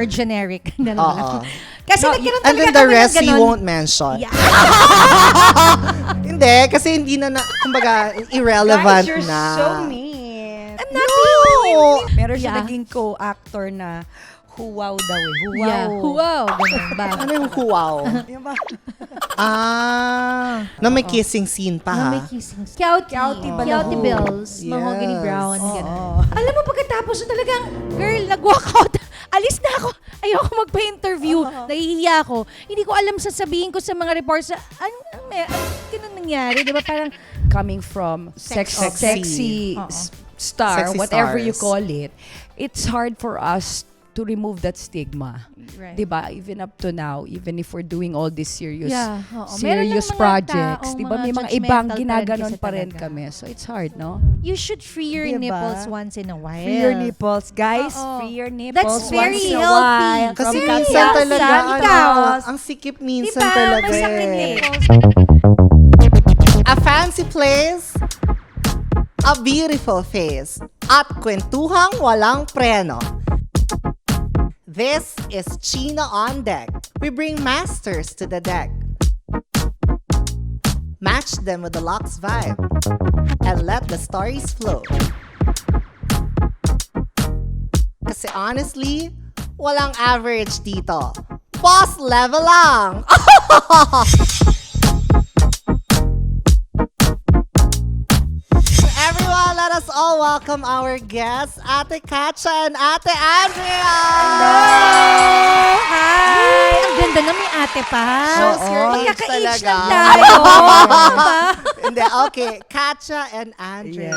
Or generic. Oo. Kasi No, nagkaroon And talaga then the kami ng rest we ganun. won't mention. Yeah. Hindi, kasi hindi na, kumbaga, irrelevant Guys, you're na. so mean. I'm not being mean. Meron siya Yeah. naging co-actor na huwaw daw eh. Huwaw. Yeah. Wow. Ganun ba? Ano yung huwaw? Yung ba? Na may kissing scene pa, ha? Na may kissing. Kouty. Kouty ba Kouty na? Bills. Yes. Mahogany brown. Oo. Ganun. Alam mo, pagkatapos na talagang, girl, nag-walk out. Alis na ako. Ayoko magpa-interview. Nahihiya ako. Hindi ko alam sasabihin ko sa mga reporters, ganun nangyari? Di ba parang, Coming from sexy Oo. star, Sexy whatever you stars. call it, it's hard for us to remove that stigma. Right. Diba? Even up to now, even if we're doing all these serious Yeah, oo. Meron serious ng mga projects, taong diba? mga May mga judgmental ibang pa rin ginaganon kasi pa rin talaga. kami. So it's hard, no? you should free your Diba? nipples once in a while. Free your nipples, guys. Oo. Free your nipples. That's very once in a healthy. while. Kasi Very minsan healthy. talaga, Ikaw. ang sikip minsan Diba? talaga Masakit eh. nipples. A fancy place, a beautiful face, at kwentuhang walang preno. This is Chino on Deck. We bring masters to the deck. Match them with the Lux vibe and let the stories flow. Kasi honestly, walang average dito. Boss level lang! Everyone, let us all welcome our guests, Ate Katja and Ate Andrea! Hi! Ang ganda na may ate pa. Shows your age Magkaka-age talaga. lang tayo. Diba? Hindi, okay. Katja and Andrea.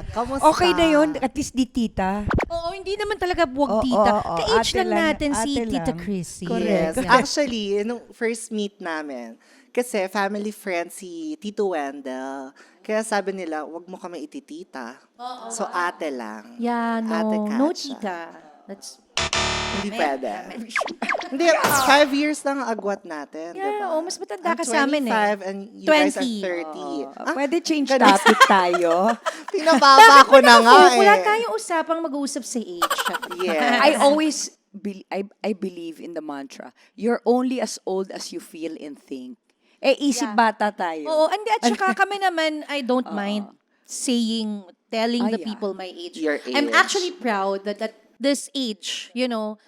Kamusta? Okay na yun. At least di tita. Oo, hindi naman talaga buwag Oo, tita. oo, Ka-age ate lang lang, natin si ate Tita lang. Chrissy. Yes. Correct. Actually, nung first meet namin, kasi family friend si Tito Wendell. Kaya sabi nila, wag mo kami ititita. So, ate lang. Yeah, Ate no Katja. tita. That's, Hindi pwede. Hindi, 5 years lang ang agwat natin. yeah, diba? oh, mas matanda I'm ka sa amin 25 eh. and you guys are 20. 30. Pwede change topic tayo. Pinababa ko na nga eh. Wala tayong usapang mag-uusap sa age. Yes. I always I believe in the mantra, you're only as old as you feel and think. Isip Yeah. bata tayo. Oo, and at saka kami naman, I don't mind telling the yeah. people my age. Your I'm age. actually proud that at this age,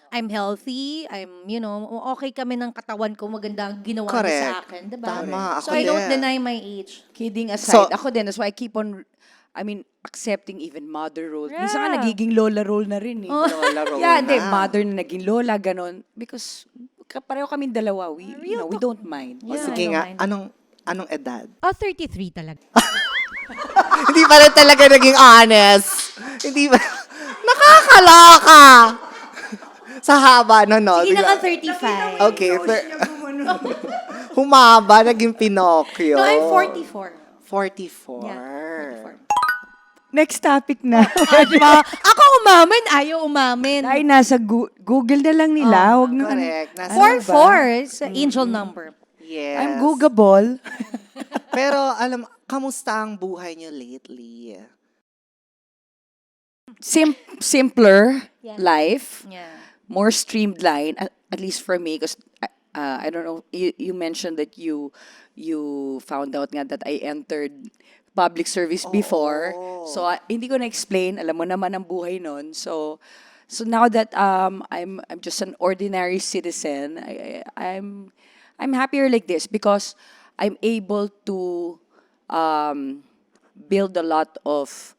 I'm healthy, okay kami ng katawan ko, maganda ang ginawa niya sa Correct. akin, diba? Tama, So ako I don't din. deny my age. Kidding So- aside, ako din, that's why I keep on, accepting even mother role. Minsan nga Yeah. nagiging lola role na rin eh. Lola role Yeah, na. hindi, mother na naging lola, ganon. Because pareho kaming dalawa, we don't mind. O Yeah, sige I nga, don't mind. anong edad? 33 talaga. Hindi pa rin talaga naging honest. Hindi ba? Nakakaloka! Sa haba, no? Sige na Diba? nga 35. Okay. Humaba, naging Pinocchio. No, I'm 44. 44. Yeah, 44. Next topic na. Diba? Ako umamin, ayaw umamin. Ay, nasa Google na lang nila. Huwag na, Correct. Nasa, 4-4 is an angel number. yes. I'm Googleable. Pero kamusta ang buhay niyo lately? Simpler Yeah. life. Yeah. More streamlined, at least for me, because I don't know, you mentioned that you found out nga that I entered public service before. So hindi ko na-explain, alam mo naman ang buhay nun. So now that I'm just an ordinary citizen, I'm happier like this because I'm able to build a lot of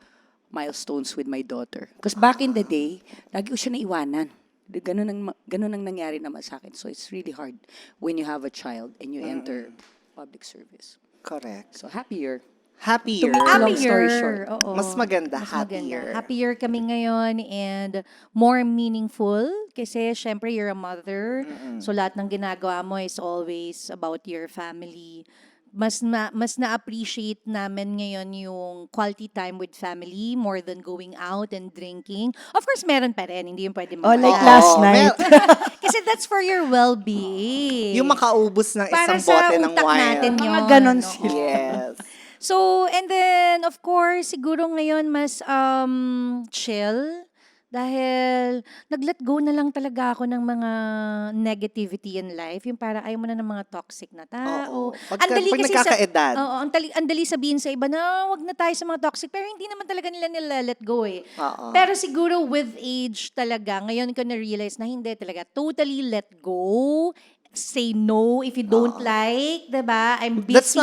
milestones with my daughter. Because back in the day, lagi ko siya naiwanan. Ganun ang nangyari naman sa akin. So it's really hard when you have a child and you enter public service. Correct. So happier. Happier. Long story short. Oo. Mas maganda, Mas happier. maganda. Happier kami ngayon and more meaningful kasi syempre you're a mother. So lahat ng ginagawa mo is always about your family. Mas na-appreciate namin ngayon yung quality time with family more than going out and drinking. Of course, meron pa rin. Hindi yung pwede Oh, like mawala. last night. Kasi that's for your well-being. Yung makaubos ng para isang bote sa ng utak wine. natin yun. Mga ganon oo. sila. Yes. So, and then, of course, siguro ngayon mas chill. Dahil nag-let go na lang talaga ako ng mga negativity in life. Yung parang ayaw mo na ng mga toxic na tao. Oo. Pag kasi nagkakaedad. oo, ang dali sabihin sa iba na wag na tayo sa mga toxic. Pero hindi naman talaga nila let go eh. Oo. Pero siguro with age talaga, ngayon ko na-realize na hindi talaga. Totally let go. Say no if you don't like, diba? I'm busy.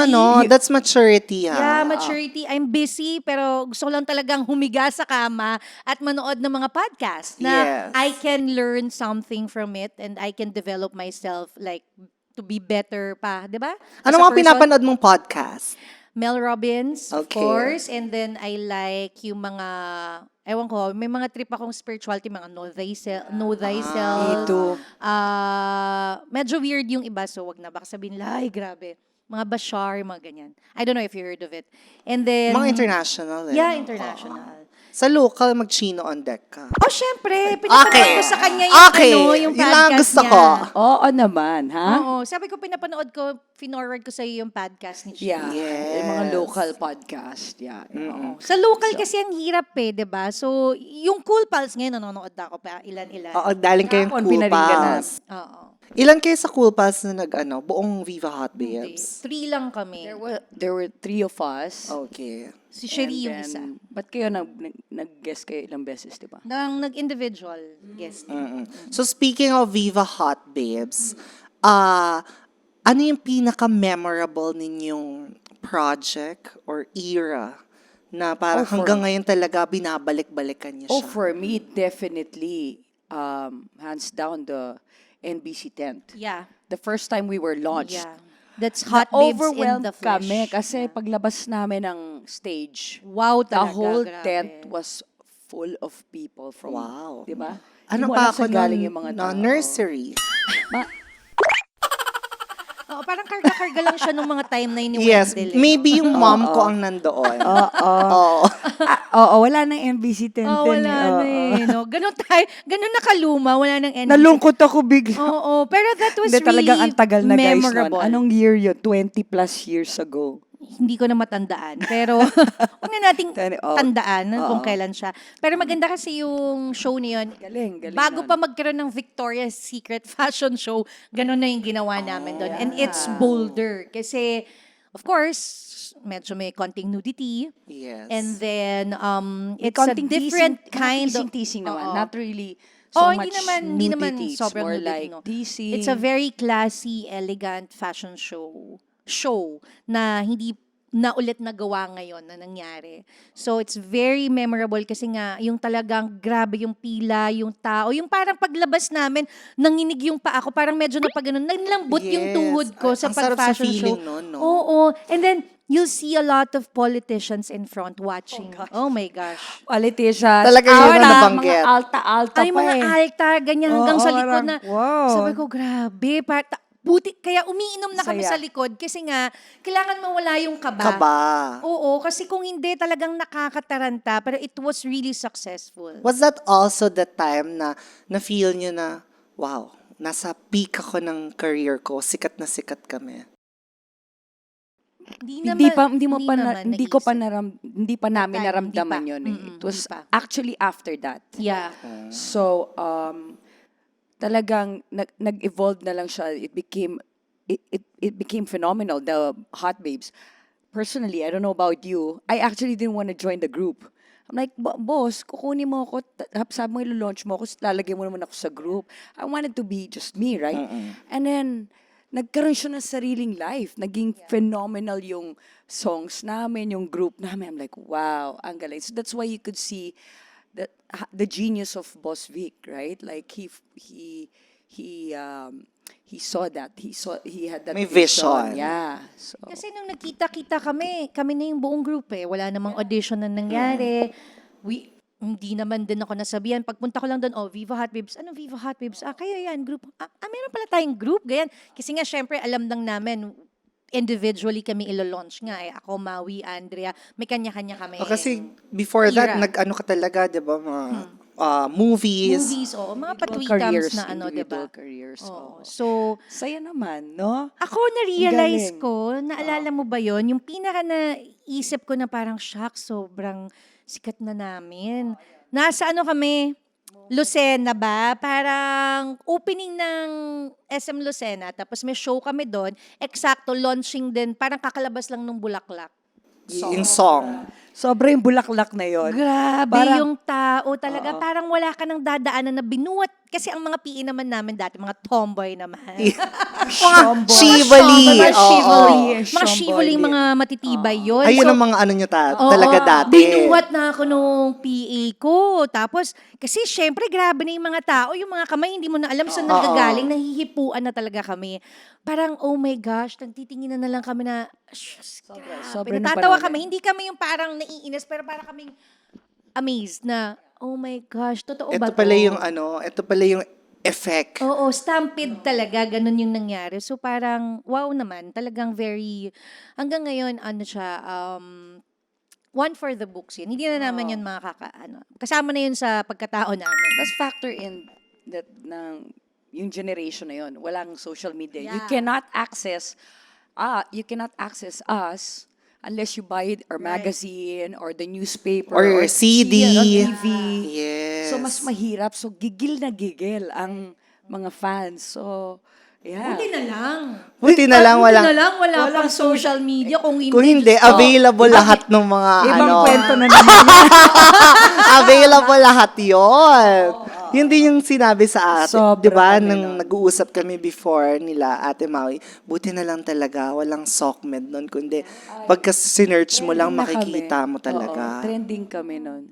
That's maturity, ha? Yeah, maturity. I'm busy, pero gusto ko lang talagang humiga sa kama at manood ng mga podcast na Yes. I can learn something from it and I can develop myself like to be better pa, di ba? As Ano a mga person. pinapanood mong podcast? Mel Robbins, of Okay. course. And then I like yung mga, ewan ko, may mga trip akong spirituality, mga know thyself. Me too. Medyo weird yung iba, so wag na. Baka sabihin, ay, grabe. Mga Bashar, mga ganyan. I don't know if you heard of it. And then, Mga international, eh. yeah, no? international. Sa local, mag-chino on deck ka. Oh, syempre, pinapanood ko sa kanya yung, Okay. yung Yun lang ang podcast gusto niya. ko. Oo naman, ha? Oo, sabi ko, pinapanood ko, finorward ko sa iyo yung podcast ni Chi. Yeah. Yes. Yung mga local podcast. Yeah. Oo. Sa local kasi ang hirap eh, 'di ba? So, yung Cool Pals ngayon nanonood ako pa ilan-ilan. Oo, daling kayong Kahapon, Cool pinaringgan na. Pals. Oo. Ilan kayo sa Cool Pals na buong Viva Hot Hindi. Babes? 3 lang kami. There were 3 of us. Okay. Si Sherry yung And isa. then, ba't kayo nag-guest kayo ilang beses, di ba? Nag-individual guest. So speaking of Viva Hot Babes, ano yung pinaka-memorable ninyong project or era na parang hanggang ngayon talaga binabalik-balikan niyo Oh, siya? for me, definitely, hands down, the NBC tent. Yeah. The first time we were launched, Yeah. That's Hot Babes in overwhelmed the Flesh. kami kasi paglabas namin ng stage, Wow the talaga. whole grabe. tent was full of people from, Wow. di ba? Ano Di mo pa alam ako saan galing yung mga no, tao. nursery? Oo, parang karga-karga lang siya nung mga time na yun ni Yes, Wendell. maybe yung mom ko ang nandoon. Oo. Oo, wala nang MBC 1010. Oh, wala na eh. No? Ganun na kaluma, wala nang energy. Nalungkot ako bigla. Oo, pero that was Hindi, really talagang ang tagal na guys memorable. nun. Anong year yun? 20 plus years ago. Hindi ko na matandaan. Pero, huwag na nating Oo. tandaan kung kailan siya. Pero maganda kasi yung show na yun. Galing Bago nun. pa magkaroon ng Victoria's Secret fashion show, ganun na yung ginawa namin doon. And it's bolder. Kasi, of course, medyo may konting nudity. Yes. And then, it's a Konting different teasing, kind of... teasing naman. Oo. Not really so hindi much naman nudity. It's sobrang more nudity, like no. teasing. It's a very classy, elegant fashion show na hindi na ulit nagawa ngayon na nangyari. So it's very memorable kasi nga yung talagang grabe yung pila, yung tao, yung parang paglabas namin, nanginig yung paa ko, parang medyo napaganon, nalambot yung Yes. tuhod ko sa Ang sarap sa pag-fashion show. feeling nun, no? Oo. And then, you'll see a lot of politicians in front watching. Oh my gosh. Politicians. Talaga yun ang Alta, nabanggit. Mga alta-alta Ay, pa mga eh. alta, ganyan hanggang Oo, sa likod na. parang, wow. Sabi ko, grabe. Buti, kaya umiinom na kami Saya. sa likod kasi nga, kailangan mawala yung kaba. Kaba. Oo, kasi kung hindi talagang nakakataranta, pero it was really successful. Was that also the time na feel nyo na, wow, nasa peak ako ng career ko, sikat na sikat kami? Hindi pa namin That time, naramdaman hindi pa. yun eh. Mm-mm, It was hindi pa. actually after that. Yeah. So, talagang nag-evolve na lang siya. It became phenomenal, the Hot Babes. Personally, I don't know about you, I actually didn't want to join the group. I'm like, boss, kukunin mo ako, sabi mo ilo-launch mo ako, lalagay mo naman ako sa group. I wanted to be just me, right? And then, nagkaroon siya ng sariling life. Naging phenomenal yung songs namin, yung group namin. I'm like, wow, ang galing. So that's why you could see the genius of Boss Vic, right? Like he saw that. He had that May vision. Yeah. So Kasi nung nagkita-kita kami na yung buong group eh. Wala namang audition na nangyari. Hindi naman din ako nasabihan. Pagpunta ko lang doon, Viva Hot Babes. Ano Viva Hot Babes? Kayo yan, group. Meron pala tayong group, ganyan. Kasi nga, syempre, alam lang namin, individually kami ilo-launch nga eh. Ako, Maui, Andrea, may kanya-kanya kami. Kasi before that, Era. nag-ano ka talaga, di ba, mga movies. Mga individual patwitams na ano, di individual ba? careers. Oo. Oo. So, Saya naman, no? ako na-realize Galing. ko, naalala mo ba yon yung pinaka naisip ko na parang, shock, sobrang sikat na namin. Nasa ano kami, Lucena ba? Parang opening ng SM Lucena, tapos may show kami doon. Eksakto, launching din. Parang kakalabas lang ng Bulaklak. Yung song. Sobra yung bulaklak na yon. Grabe Parang- yung tao talaga. Oo. Parang wala ka ng dadaanan na binuhat. Kasi ang mga PE naman namin dati, mga tomboy naman. Mga shivali. Mga Oo. shivali. Mga Shomboy shivali, din. mga matitibay yun. Ayun So, ang mga ano nyo oo, talaga dati. binuhat na ako nung PA ko. Tapos, kasi syempre, grabe na yung mga tao. Yung mga kamay, hindi mo na alam saan nanggagaling. Nahihipuan na talaga kami. Parang, oh my gosh, nagtitingin na lang kami na, shucks, Sobra ng natatawa panahon kami. Hindi kami yung parang naiinis, pero parang kaming amazed na, oh my gosh, totoo ba Ito pala to? yung ano, ito pala yung effect. Oo, stampede talaga, ganun yung nangyari. So parang, wow naman, talagang very, hanggang ngayon, ano siya, one for the books yun. Hindi na naman yun kasama na yun sa pagkatao namin. Let's factor in that yung generation na yun, walang social media. You Yeah. cannot access us unless you buy our magazine or the newspaper Or see CD. it on TV. Yes. So mas mahirap. So gigil na gigil ang mga fans. So yeah. Buti na lang. Buti na lang, Buti walang, na lang, wala pang social media. Kung hindi, kung hindi, Diyos ko. available lahat ng mga Ibang ano. kwento na naman. Available lahat yon. Yun din yung sinabi sa atin. Sobra Di ba? kami Nung nun. nag-uusap kami before nila, Ate Maui, buti na lang talaga, walang SOCMED nun. Kundi, pagka sinerch mo lang, Trending na makikita kami. mo talaga. Oo, trending kami nun.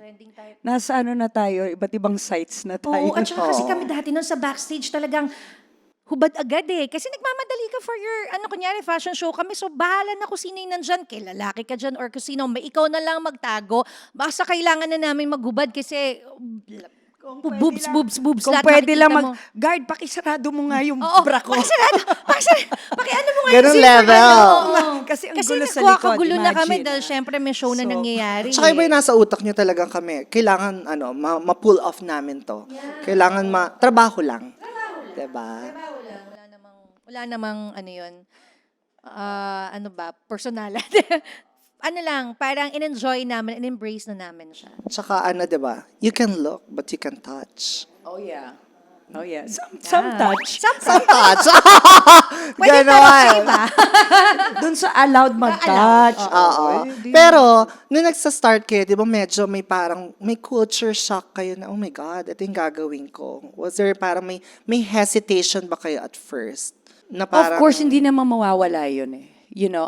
Nasa ano na tayo, iba't ibang sites na tayo. Oo, at saka kasi kami dati nun sa backstage talagang hubad agad eh. Kasi nagmamadali ka for your, kunyari, fashion show kami. So, bahala na kung sino yung nandyan. Kay lalaki ka dyan or kung sino. May ikaw na lang magtago. Basta kailangan na namin maghubad kasi boobs. Kung lahat pwede lang makikita mo. guard, pakisarado mo nga yung Oo, bra ko. pakiano mo nga Ganun yung zipper, level. oo. Kasi ang Kasi gulo sa likod, nagkakagulo na kami imagine. dahil syempre may show na So, nangyayari. Tsaka iba yung nasa utak nyo talagang kami. Kailangan, ma-pull off namin to. Kailangan trabaho lang. Diba? Wala namang personalan. Parang in-enjoy namin, in-embrace na namin siya. Tsaka diba? You can look, but you can touch. Oh yeah. Oh yeah, some touch. Some touch. Pwede Ganon. pa sa iba. Dun sa allowed mag-touch. Oo. Pero, nung nagsa-start kayo, di ba medyo may culture shock kayo na, oh my God, ito yung gagawin ko. Was there parang may hesitation ba kayo at first? Na parang, Of course, hindi naman mawawala yun eh. You know,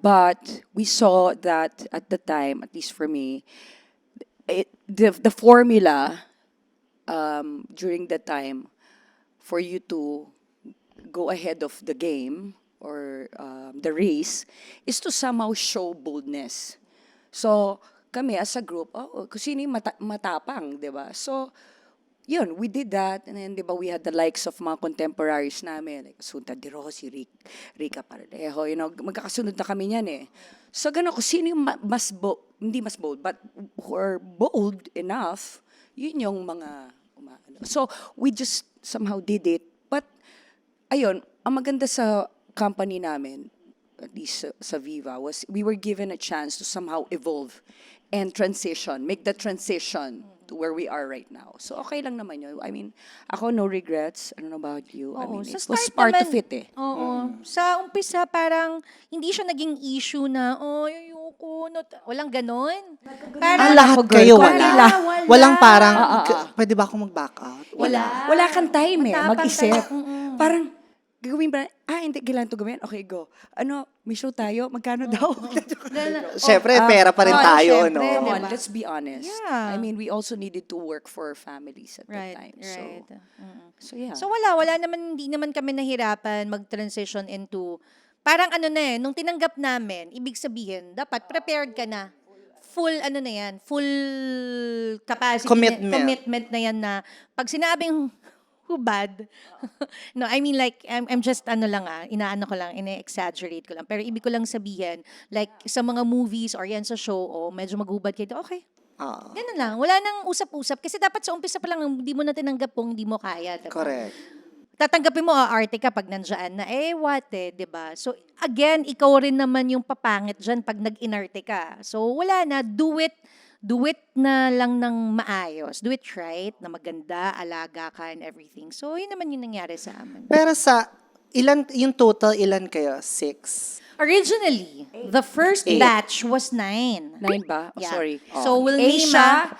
but we saw that at the time, at least for me, the formula during that time for you to go ahead of the game or the race is to somehow show boldness. So, kami as a group, kung sino yung matapang, di ba? So, yun, we did that. And then, di ba, we had the likes of mga contemporaries namin, like Sunta De Rossi, Rica Parejo, magkakasunod na kami niyan eh. So, gano'n, kung sino yung hindi mas bold, but who are bold enough, yun yung mga umaano. So, we just somehow did it. But, ayun, ang maganda sa company namin, at least sa Viva, was we were given a chance to somehow evolve and transition, make the transition to where we are right now. So, okay lang naman yun. I mean, ako, no regrets. I don't know about you. I Oo, mean, sa it was start part of naman, it eh. Oo. Sa umpisa, parang hindi siya naging issue na, ayoko, walang ganon. Parang, lahat kayo wala. Wala. Walang parang, pwede ba ako mag-back out? Wala. Wala kang time eh, Matapang mag-isip. tayo. Mm-mm. Parang, gagawin ba? Hindi, kailangan to gawin? Okay, go. May show tayo? Magkano daw? Siyempre, pera pa rin tayo, no? syempre. Come on, Diba? let's be honest. Yeah. I mean, we also needed to work for our families at Right, that time. right. So yeah. So wala naman, hindi naman kami nahirapan mag-transition into, parang nung tinanggap namin, ibig sabihin, dapat prepared ka na. Full full capacity, commitment na yan na, pag sinabing hubad, no, I mean like, I'm just inaano ko lang, ine-exaggerate ko lang, pero ibig ko lang sabihin, like sa mga movies or yan sa show, medyo maghubad kayo, okay. Ganun lang. Wala nang usap-usap. Kasi dapat sa umpisa pa lang, hindi mo na tinanggap kung hindi mo kaya. Diba? Correct. Tatanggapin mo, arte ka pag nandiyan na, what diba? So, again, ikaw rin naman yung papangit dyan pag nag-inarte ka. So, wala na. Do do it na lang ng maayos. Do it right, na maganda, alaga ka and everything. So, yun naman yung nangyari sa amin. Pero yung total, ilan kayo? 6? Originally, the first 8. batch was 9. 9 ba? Oh, Yeah. sorry. So, we'll name Asia,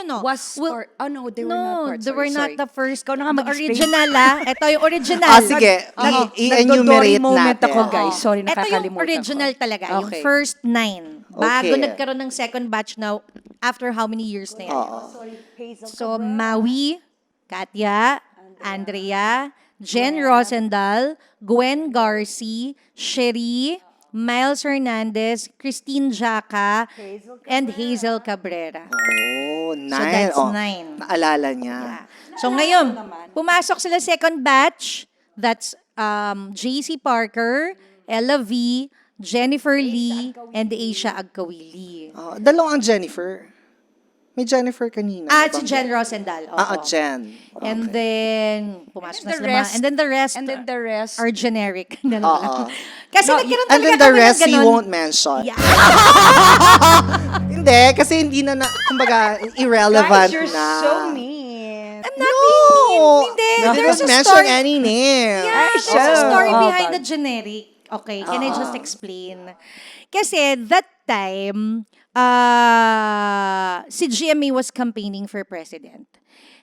No. was We'll- no, they were not part. they were not Sorry. the first. Ikaw na nga The mag-explain. original, Ito yung original. Sige. Nagdo-Dory I-enumerate moment natin. ako, guys. Sorry, Ito yung nakakalimutan original ko. talaga. Yung Okay. first 9. Bago Okay. nagkaroon ng second batch now, after how many years na yan? Oo. So, Maui, Katya, Andrea, Jen Rosendal, Gwen Garci, Sherry, Miles Hernandez, Christine Jaca, and Hazel Cabrera. Oh, 9. So, that's 9. Naalala niya. Yeah. So, ngayon, pumasok sila second batch. That's JC Parker, Ella V, Jennifer Lee, and Asia Agkawili. Dalawang ang Jennifer. May Jennifer kanina. Ah, di ba? si Jen Rosendal. Jen. And then, pumasok na the sila mga- rest- And then the rest, And then the rest. are generic. Oo. Kasi No, nagkaroon And talaga then the kami ng rest, he ganun. won't mention. Yeah. Hindi, kasi hindi na, kumbaga, irrelevant Guys, you're na. so mean. I'm not being mean. Hindi. No, There's don't a mention story. any name. Yeah, there's a sure. story Oh, behind but- the generic. Okay, can I just explain? Kasi that time, si GMA was campaigning for president.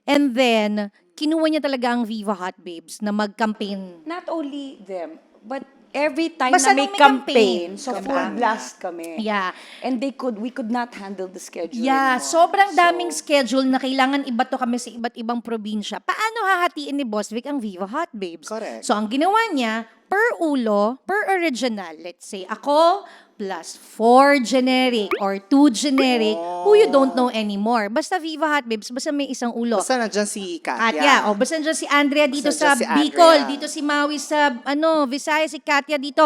And then, kinuha niya talaga ang Viva Hot Babes na mag-campaign. Not only them, but every time Basta na may nung may campaign. campaign, so Diba? full blast kami. Yeah. And we could not handle the schedule Yeah, anymore. sobrang So, daming schedule na kailangan ibato kami sa iba't ibang probinsya. Paano hahatiin ni Boss Vic ang Viva Hot Babes? Correct. So, ang ginawa niya, per ulo, per original, let's say, ako plus 4 generic or 2 generic, who you don't know anymore. Basta Viva Hot Babes, basta may isang ulo. Basta nandyan si Katya. Katya, o basta dyan si Andrea dito Basta sa dyan si Bicol, Andrea. dito si Maui sa Visayas, si Katya dito,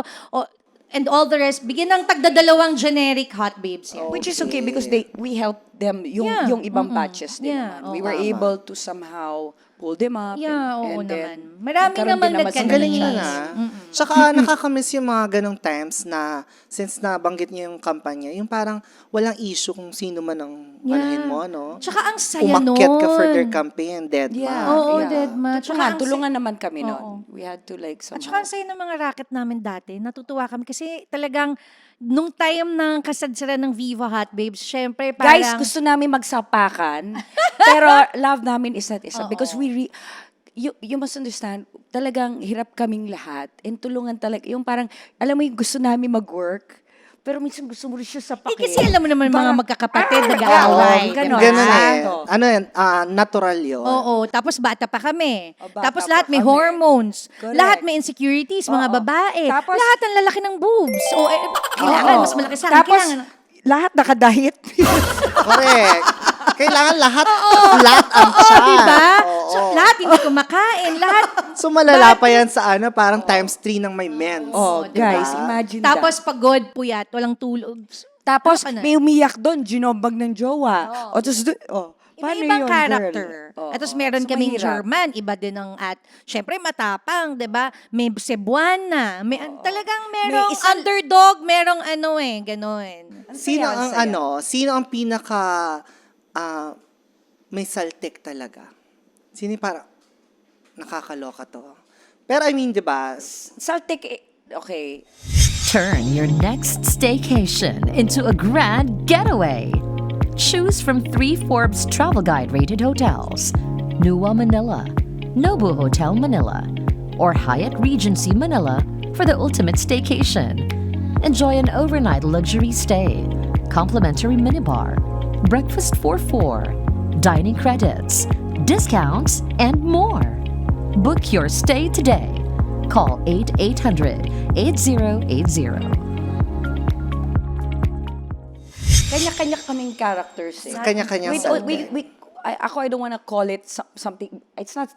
and all the rest, bigyan ng tagdadalawang generic Hot Babes yan. Which is okay because we helped them Yeah, yung ibang batches din yeah, naman. We oo. were Tama. able to somehow pull them up. Yeah, oo and then naman. Marami nagkaroon naman din sila Ang galing ng nyo nagka-chance. na. Tsaka nakakamiss yung mga ganong times na since nabanggit niyo yung kampanya, yung parang walang issue kung sino man ang anuhin mo, no? Tsaka ang saya nun. Umakyat ka for their campaign, dead Yeah. ma. Oo, yeah. dead ma. Tsaka ang Tulungan naman kami Oo. noon. We had to like At somehow. saka ang saya ng mga racket namin dati. Natutuwa kami kasi talagang nung time ng kasadsaran ng Viva Hot Babes, syempre parang... Guys, gusto namin magsapakan, pero love namin isa't isa because you must understand, talagang hirap kaming lahat and tulungan talaga. Yung parang, alam mo yung gusto namin mag-work, pero minsan gusto mo rin siya sapakin. kasi alam mo naman mga Parang, magkakapatid, Oo, nag-aaway. ganon. ganun eh. Exacto. Ano yan, natural yun. Oo, tapos bata pa kami. O, bata Tapos pa lahat may kami. hormones. Correct. Lahat may insecurities, mga Oo. babae. Tapos- lahat ang lalaki ng boobs. O, kailangan, Oo. mas malaki sa akin. Tapos, Kailangan. lahat nakadahit. Correct. Kailangan lahat flat ang tiyan. Diba? Oo. So, lahat hindi kumakain. Lahat. So malala pa yan sa parang times 3 ng may mens. Oh, Diba? guys, imagine Tapos that. pagod, puyat, walang tulog. Tapos, Ano ka na? may umiyak doon, ginobag ng jowa. O, tapos, paano Iba-ibang yun, character. girl? Oo. At tapos meron So, kaming mahirap. German, iba din ang syempre matapang, 'di ba? May Cebuana, may talagang merong isang- underdog, merong gano'n. Sino saya, ang saya. sino ang pinaka may saltik talaga? Sino yung parang nakakaloka to? Pero I mean, 'di ba? Saltik, okay. Turn your next staycation into a grand getaway. Choose from 3 Forbes Travel Guide rated hotels: Nuwa Manila, Nobu Hotel Manila, or Hyatt Regency Manila for the ultimate staycation. Enjoy an overnight luxury stay, complimentary minibar, breakfast for 4, dining credits, discounts, and more. Book your stay today. Call 8-800-8080. Kanya-kanya kaming characters eh. Kanya-kanyang saltik. I don't want to call it something. It's not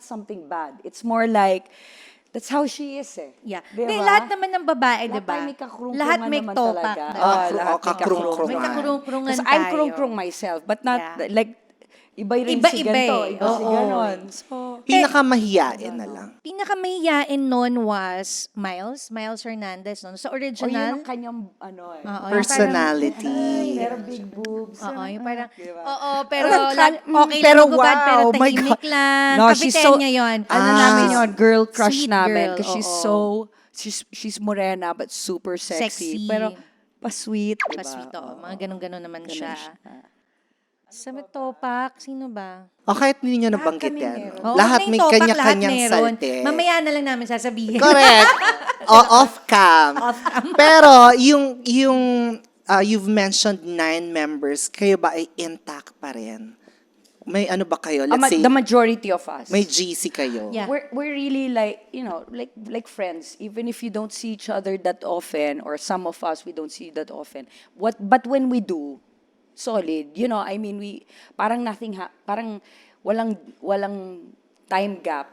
something bad. It's more like that's how she is eh. Yeah. Diba? Di, lahat naman ng babae, 'di Lahat ba? tayo may kakrungkrungan Lahat may naman topak. talaga. diba? lahat may kakrungkrungan. kakrungkrungan. May kakrungkrungan Kasi tayo. I'm krungkrung myself, but not Yeah. like iba rin si Iba-iba ganito, eh. iba si Oo. ganon. So, Pinakamahiyain na lang. Pinakamahiyain nun was Miles Hernandez. No? Sa O yun original, ang kanyang, ano eh. oo, yung Personality. Pero big boobs. Oo, yung parang, Diba? oo, pero Parang okay pero lang magubad, pero wow, my tahimik God. lang. No, she's so- Kapitenya yun. Ano Ah. namin yun, girl crush Sweet namin. girl, Because she's oo. she's morena but super sexy. Sexy. Pero pa-sweet, diba? Pa-sweet, oo. Mga ganun-ganun naman Ganun siya. Sa Topak, sino ba? O kahit hindi nyo Lahat nabanggit kami yan. meron. Oo, Lahat yung may Topak, kanya-kanyang lahat meron. salte. Mamaya na lang namin sasabihin. Correct. O, off-cam. Pero yung you've mentioned 9 members, kayo ba ay intact pa rin? May ano ba kayo? Let's say, The majority of us. may GC kayo. Yeah. We're really like, like friends. Even if you don't see each other that often, or some of us, we don't see that often. But when we do, solid. I mean, parang parang walang time gap.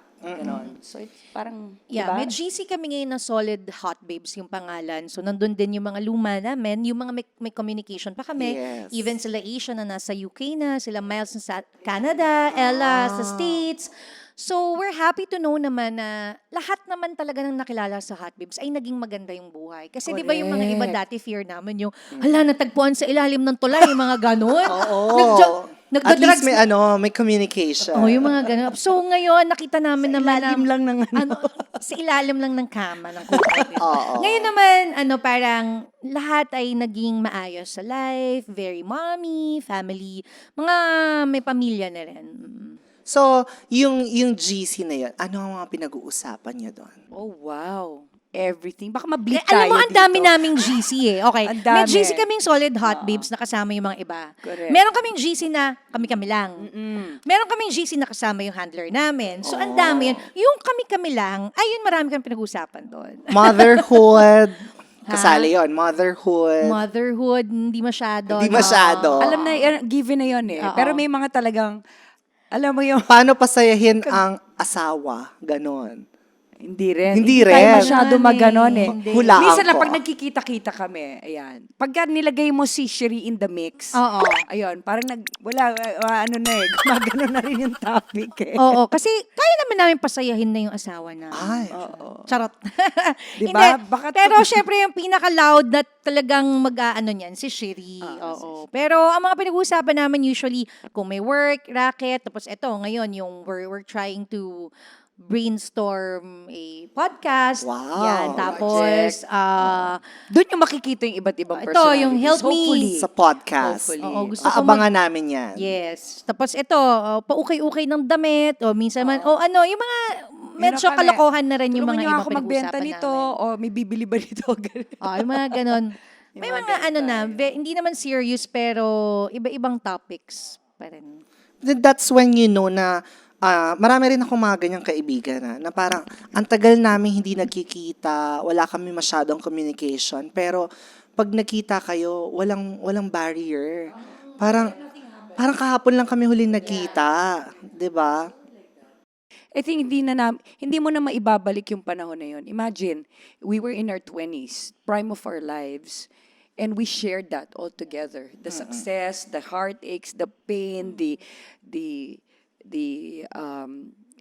So it's parang, Yeah, diba? may GC kami ngayon na Solid Hot Babes yung pangalan. So, nandun din yung mga luma namin, yung mga may communication pa kami. Yes. Even sila Asia na nasa UK na, sila Miles na sa Canada, Ella sa States. So, we're happy to know naman na lahat naman talaga ng nakilala sa Hot Babes ay naging maganda yung buhay. Kasi di ba yung mga iba dati fear namin yung, hala, natagpuan sa ilalim ng tulay, yung mga ganon. Oo. At least may communication. Oh, yung mga ganun. So ngayon nakita namin naman ilalim lang ng sa ilalim lang ng kama ng kumpay. Oo. Ngayon naman parang lahat ay naging maayos sa life, very mommy, family, mga may pamilya na rin. So, yung GC na yun, ano ang mga pinag-uusapan niyo doon? Oh, wow. Everything. Baka mablit Alam tayo mo, ang dami dito. naming GC eh. Okay, Ang may dami. GC kaming Solid Hot Babes na kasama yung mga iba. Correct. Meron kaming GC na kami-kami lang. Meron kaming GC na kasama yung handler namin. So, ang dami yun. Yung kami-kami lang, ayun, marami kami pinag-usapan doon. Motherhood. Kasali yon, motherhood. Motherhood, hindi masyado. Hindi no? masyado. Alam na, given na yun eh. Oo. Pero may mga talagang, alam mo yung, Paano pasayahin ang asawa? Ganon. hindi rin. Hindi tayo rin. masyado maganon eh. Hindi. Hulaan Minsan lang ko. pag nagkikita-kita kami, ayan. Pagka nilagay mo si Sherry in the mix, Oo. ayun, parang ano na eh, gumagano na rin yung topic eh. Oo, kasi kaya naman namin pasayahin na yung asawa na. Ay. Charot. Diba? Hindi. Baka Pero syempre yung pinaka-loud na talagang mag-ano niyan, si Shiri. Oo. Pero ang mga pinag-uusapan namin usually, kung may work, racket, tapos eto, ngayon, yung we're trying to brainstorm a podcast. Wow. Yan. Tapos, Doon yung makikita yung iba't ibang Ito, personalities. yung help me. Hopefully. Sa podcast. Hopefully. Oo, gusto ko Aabangan namin yan. yes. Tapos ito, paukay-ukay ng damit, o minsan man, o ano, yung mga medyo Meron kami, kalokohan na rin yung tulungan mga niyo iba ako magbenta pinag-uusapan nito, namin. o may bibili ba nito? Ganun. Yung mga ganon. May mga mga ganun ano na, tayo. hindi naman serious pero iba-ibang topics pa rin. Then that's when you know na marami rin akong mga ganyang kaibigan na parang ang tagal namin hindi nagkikita, wala kami masyadong communication, pero pag nakita kayo, walang barrier. Parang kahapon lang kami huling nagkita, 'di ba? I think hindi mo na maibabalik yung panahon na yun. Imagine, we were in our 20s, prime of our lives, and we shared that all together. The success, the heartaches, the pain, the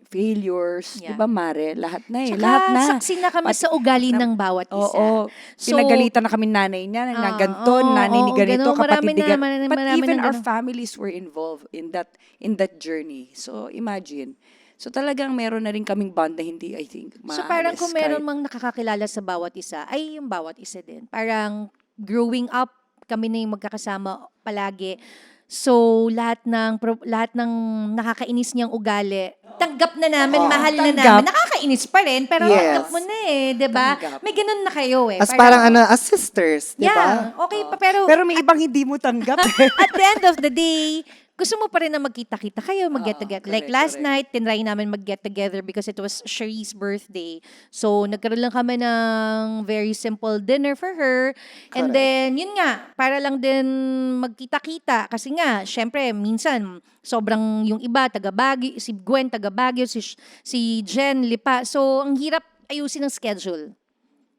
failures, Yeah. di ba Mare? Lahat na eh, Tsaka lahat na. saksi na kami sa ugali ng bawat isa. Oo. So, Pinagalitan na kami nanay niya, na ganito, oo, nanay ni oo, ganito, ganun. kapatid Marami ni na, ganito. marami But even na our ganun. families were involved in that journey. So imagine. So talagang meron na rin kaming bond na hindi, I think, So maalis. parang kung meron kahit- mang nakakakilala sa bawat isa, ay yung bawat isa din. Parang growing up, kami na yung magkakasama palagi. So lahat ng nakakainis niyang ugali, tanggap na namin, mahal na tanggap. namin. Nakakainis pa rin, pero Yes. tanggap mo na eh, 'di ba? Tanggap. May ganun na kayo eh. As parang as sisters, 'di ba? Yeah, okay pa pero Pero may ibang hindi mo tanggap. at the end of the day, gusto mo pa rin na magkita-kita kayo, mag-get together. Like correct, last night, tinry namin mag-get together because it was Cherie's birthday. So, nagkaroon lang kami ng very simple dinner for her. And then, yun nga, para lang din magkita-kita. Kasi nga, syempre, minsan, sobrang yung iba, taga Baguio, si Gwen, taga Baguio, si Jen, Lipa. So, ang hirap ayusin ng schedule.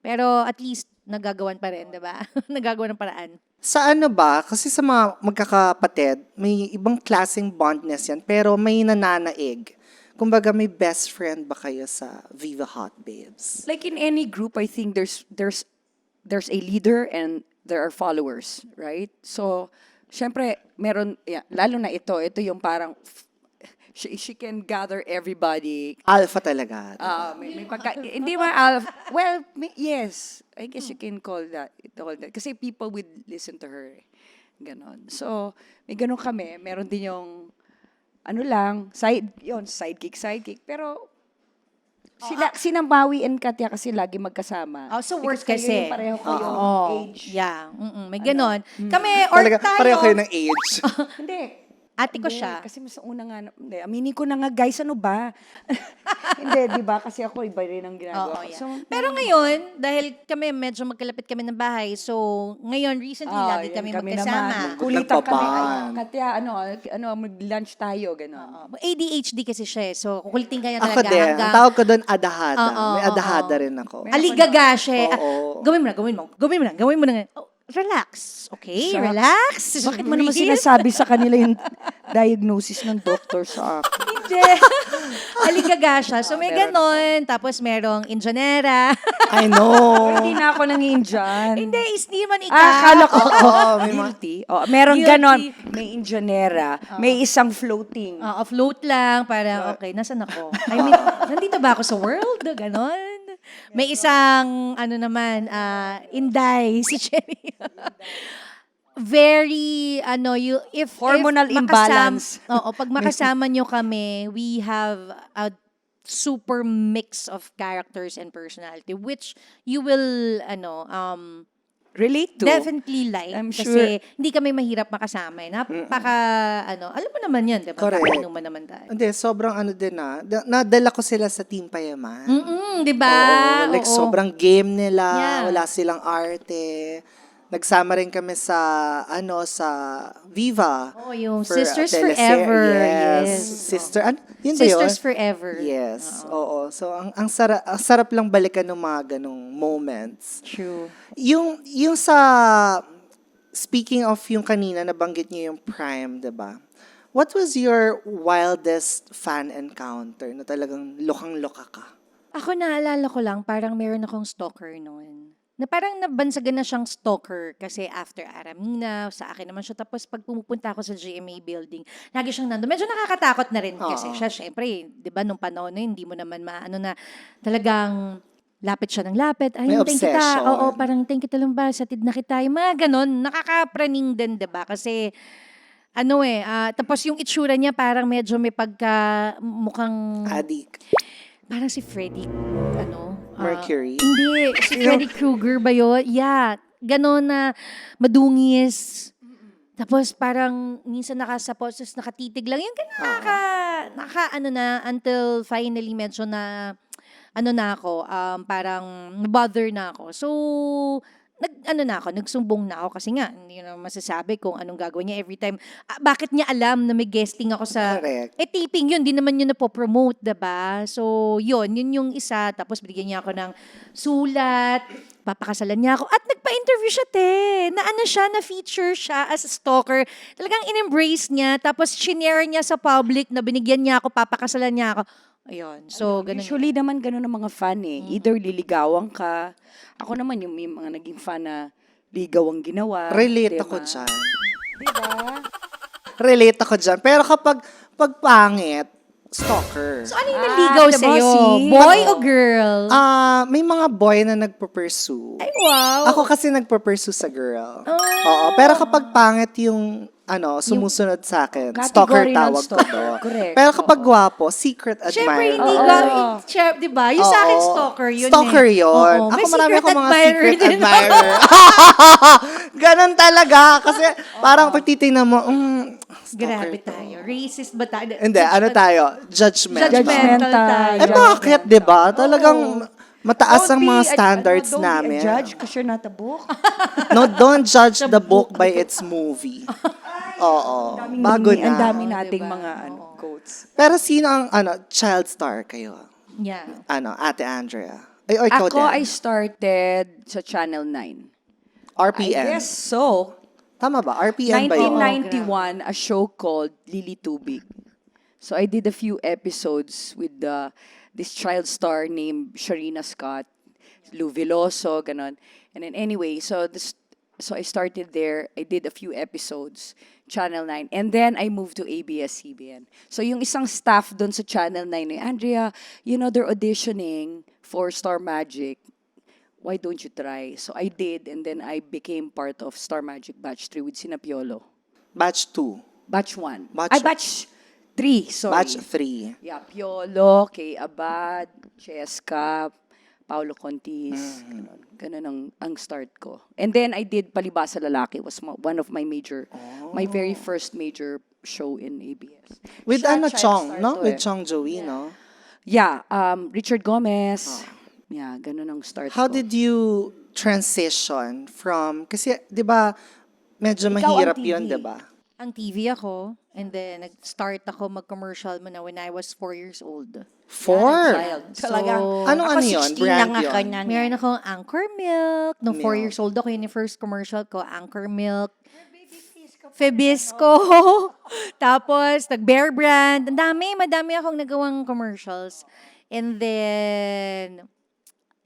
Pero at least, nagagawan pa rin, di ba? Nagagawan ng paraan. Sa ano ba? Kasi sa mga magkakapatid, may ibang klaseng bondness yan, pero may nananaig. kumbaga may best friend ba kayo sa Viva Hot Babes? Like in any group, I think there's a leader and there are followers, right? So, syempre, meron, yeah, lalo na ito yung parang, she can gather everybody. Alpha talaga. May hindi ba, well, yes, I guess you can call that. Kasi people would listen to her. Ganon. So, may ganon kami. Meron din yung, ano lang, sidekick. Pero, sinambawi and Katya kasi lagi magkasama. Oh, so work Because kayo kasi. yung pareho kayong Oo. age. Yeah. May ganon. Kami, or Talaga, tayo. pareho kayo ng age. Hindi. Ate ko Hindi, siya. Kasi mas una nga, hindi, aminin ko na nga, guys, ano ba? Hindi, di ba? Kasi ako, iba rin ang ginagawa Oo, ko. yeah. So, Pero ngayon, dahil kami medyo magkalapit kami ng bahay, so ngayon, recently, lagi yan kami naman. magkasama. Kulitan kami. Nagpaban. Katya, mag-lunch tayo, gano'n. ADHD kasi siya eh. So, kukulitin kayo Ako talaga din. hanggang... Ang tawag ko doon, adahada. Oo, May adahada rin ako. Aligaga siya. Oo. Gawin mo na. Oh, relax. Okay, Shucks. relax. Bakit mo naman Breathe. sinasabi sa kanila yung diagnosis ng doctor sa akin? Hindi. Aligaga siya. So, may ganon. Tapos, merong injonera. I know. Hindi na ako nangingin Hindi, isdi man ikaw. akala ko. Oo, may mga- Guilty. Meron Guilty. ganon. May engineera. May isang floating. Float lang. Para, okay, nasan ako? I mean, nandito ba ako sa world? Ganon. May isang, Inday, si Cherry. Very, Hormonal imbalance. Pag makasama nyo kami, we have a super mix of characters and personality, which you will, Relate to. definitely like. I'm Kasi sure. hindi kami mahirap makasama. Napaka, alam mo naman yan, diba? Correct. Inom naman tayo. Hindi, sobrang din nadala ko sila sa Team Payaman. Di ba? Oo, like Oo. sobrang game nila, Yeah. wala silang arte. Nagsama rin kami sa sa Viva. Oh, yung for a Sisters teleser- Forever. Yes. Yes. Sister, yun ba yun? Sisters Forever. Yes. Oo. So ang sarap lang balikan ng mga ganong moments. True. Yung sa speaking of yung kanina nabanggit niyo yung Prime, 'di ba? What was your wildest fan encounter na talagang lokang-loka ka? Ako naalala ko lang, parang meron akong stalker noon. Na parang nabansagan na siyang stalker kasi after Aramina, sa akin naman siya. Tapos pag pumupunta ako sa GMA building, lagi siyang nandun. Medyo nakakatakot na rin kasi siya, syempre, di ba, nung panahon na yun, hindi mo naman maano na talagang lapit siya ng lapit. Ay, May hintayin kita. obsession. Oo, parang hintayin kita lang ba? Satid na kita. Yung mga ganon, nakakapraning din, di ba? Kasi, tapos yung itsura niya parang medyo may mukhang, Adik. parang si Freddy, Mercury. hindi, si Freddy Krueger ba yun? Yeah, gano'n na madungis. Tapos parang minsan nakasapos, tapos nakatitig lang. Yung until finally medyo na, ako, parang bother na ako. So, nagsumbong na ako kasi nga, hindi na masasabi kung anong gagawin niya every time. Bakit niya alam na may guesting ako sa... Correct. Taping yun, di naman yun napopromote, diba? So, yun yung isa. Tapos binigyan niya ako ng sulat, papakasalan niya ako. At nagpa-interview siya, na-feature siya as a stalker. Talagang in-embrace niya. Tapos, shinare niya sa public na binigyan niya ako, papakasalan niya ako. Ayun. So, ganun. Usually naman ganun ang mga fan eh. Either liligawan ka. Ako naman yung may mga naging fan na ligaw ang ginawa. Relate diba? ako dyan. Diba? Relate ako dyan. Pero kapag pangit, stalker. So, ano yung naligaw diba, sa'yo? see? Boy o girl? May mga boy na nagpo-pursue. Ay, wow. Ako kasi nagpo-pursue sa girl. Oo. Pero kapag pangit yung sumusunod sa akin, stalker Category ng tawag ko stalker. to. Correct. Pero kapag gwapo, secret Siyempre, admirer. hindi ka, di ba? Yung sa akin, Oo. stalker yun Stalker yun. Oo. Ako May marami secret akong mga admirer secret din ako. admirer. Ganon talaga. Kasi parang pag titignan mo, stalker Grabe to. tayo. Racist ba tayo? Hindi, ano tayo? Judgmental. Judgmental tayo. Eh bakit, di ba? Talagang mataas ang mga Don't be standards don't be a namin. judge because you're not a book. No, don't judge the book by its movie. Oo. Bago Ang na. dami nating diba? mga quotes. Pero sino ang child star kayo? Yeah. Ate Andrea? Ay, or ikaw Ako, I din? started sa Channel 9. RPN. I guess so. Tama ba? RPN ba yun? 1991, a show called Lily Tubig. So I did a few episodes with this child star named Sharina Scott, Lou Veloso, ganon. And then anyway, so I started there. I did a few episodes, Channel 9. And then I moved to ABS-CBN. So yung isang staff doon sa Channel 9, Andrea, they're auditioning for Star Magic. Why don't you try? So I did, and then I became part of Star Magic Batch 3 with Sina Piolo. Batch 2. Batch 1. Batch- Batch 3, sorry. Batch 3. Yeah, Piolo, Kay Abad, Cheska, Paulo Contis, ganun ang start ko. And then I did Palibasa Lalaki, was one of my my very first major show in ABS. With Siya, ano, child Chong, star no? to With eh. Chong Joey, no? Yeah, Richard Gomez. Yeah, ganun ang start How ko. did you transition from, kasi, di ba, medyo Ikaw ang mahirap TV. yun, di ba? Ang TV ako, and then nag-start ako mag-commercial muna when I was 4 years old. 4? Child. So, Talagang, Anong ako ano yun? 16 Brand lang yun? ako niyan. Meron akong Anchor Milk. Nung 4 Milk. years old ako, yun yung first commercial ko, Anchor Milk. Febisco. Tapos, nag-Bear Brand. Madami akong nagawang commercials. And then,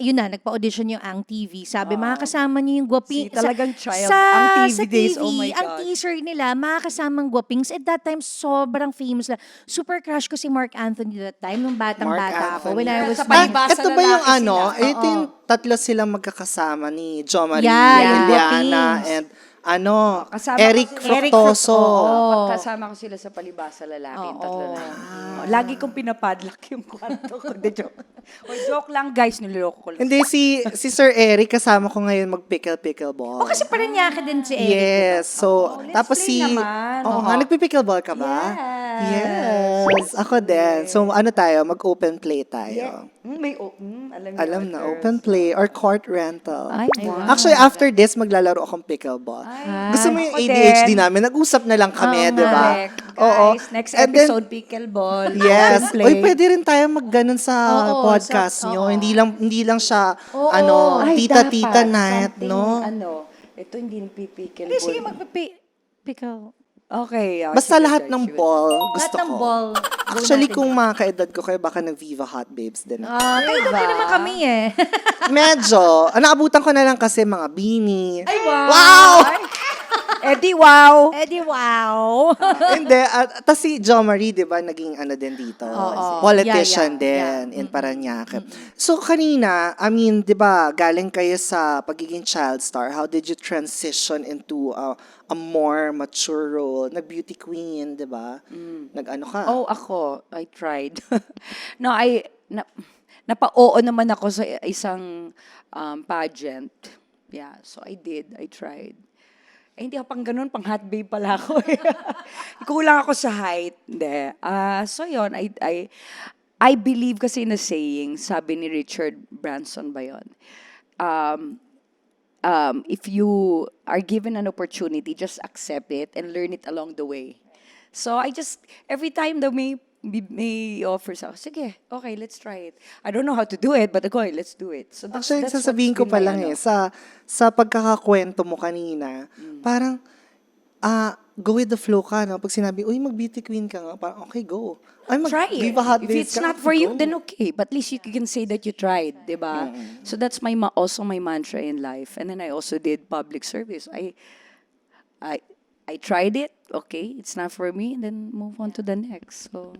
yun na, nagpa-audition yung Ang TV. Sabi, makakasama niyo yung gwaping. See, talagang child. Sa, Ang TV sa days, TV, oh my ang God. teaser nila, makakasamang gwapings. At that time, sobrang famous lang. Super crush ko si Mark Anthony that time, nung batang-bata ako. When I was Sa Ah, Palibasa ito ba yung Lalaki ano? sila. Ito yung tatlo silang magkakasama ni Jo Marie, Yeah, Eliana, Guapings. and Kasama Eric ko si Eric Fructoso. Pagkasama ko sila sa Palibasa Lalaki, yung tatlo na yun. Lagi kong pinapadlock yung kwarto ko. De joke. O, joke lang, guys. Niloloko ko lang. Hindi, si Sir Eric, kasama ko ngayon mag-pickle-pickleball. kasi parang niya din si Eric. Yes. So, let's tapos play naman. Oo nga, nagpipickleball ka ba? Yes. Ako din. So, ano tayo? Mag-open play tayo. Alam niyo, Alam na, open play or court rental. Ay, wow. Actually, after this, maglalaro akong pickleball. Gusto mo yung ako ADHD din. namin? Nag-usap na lang kami, di ba? Correct. Guys, next And then, episode, pickleball. yes. Open play. Uy, pwede rin tayo magganon sa Oo, podcast sa- nyo. oo. Hindi lang siya, Ay, tita-tita dapat. night, Something, no? Ito hindi nagpipikil. Hindi, sige, magpipickle. Okay. Basta sige, lahat George, ng sige. ball, Lahat gusto ng ko. ball. Go Actually, natin. kung mga kaedad ko kayo, baka nag-Viva Hot Babes din ako. Pero okay naman kami eh. Medyo. Naabutan ko na lang kasi mga beanie. Ay, wow! Wow! Eddie, wow! Eh di wow. Hindi. Tapos si Jo Marie, di ba, naging ano din dito. Politician din in Parañaque. So kanina, I mean, di ba, galing kayo sa pagiging child star. How did you transition into a more mature role? Nag-beauty queen, di ba? Nag-ano ka? Oh, ako, I tried. No, napa-oo naman ako sa isang pageant. Yeah, so I did. I tried. Hindi ako pang ganun, pang hot babe pala ako. Kulang ako sa height. Hindi. So yun, I believe kasi in a saying, sabi ni Richard Branson ba yun? If you are given an opportunity, just accept it and learn it along the way. So I just, every time that may offers ako, sige, okay, let's try it. I don't know how to do it, but okay, let's do it. So Actually, that's sasabihin what's ko pa been my lang ano. sa pagkakakwento mo kanina, parang, go with the flow ka, no? Pag sinabi, uy, mag-beauty queen ka nga, parang, okay, go. Ay, Try it. Viva Hot If Babes it's ka, not for you, go. then okay. But at least you can say that you tried, di ba? So that's also my mantra in life. And then I also did public service. I tried it, okay, it's not for me, and then move on to the next. So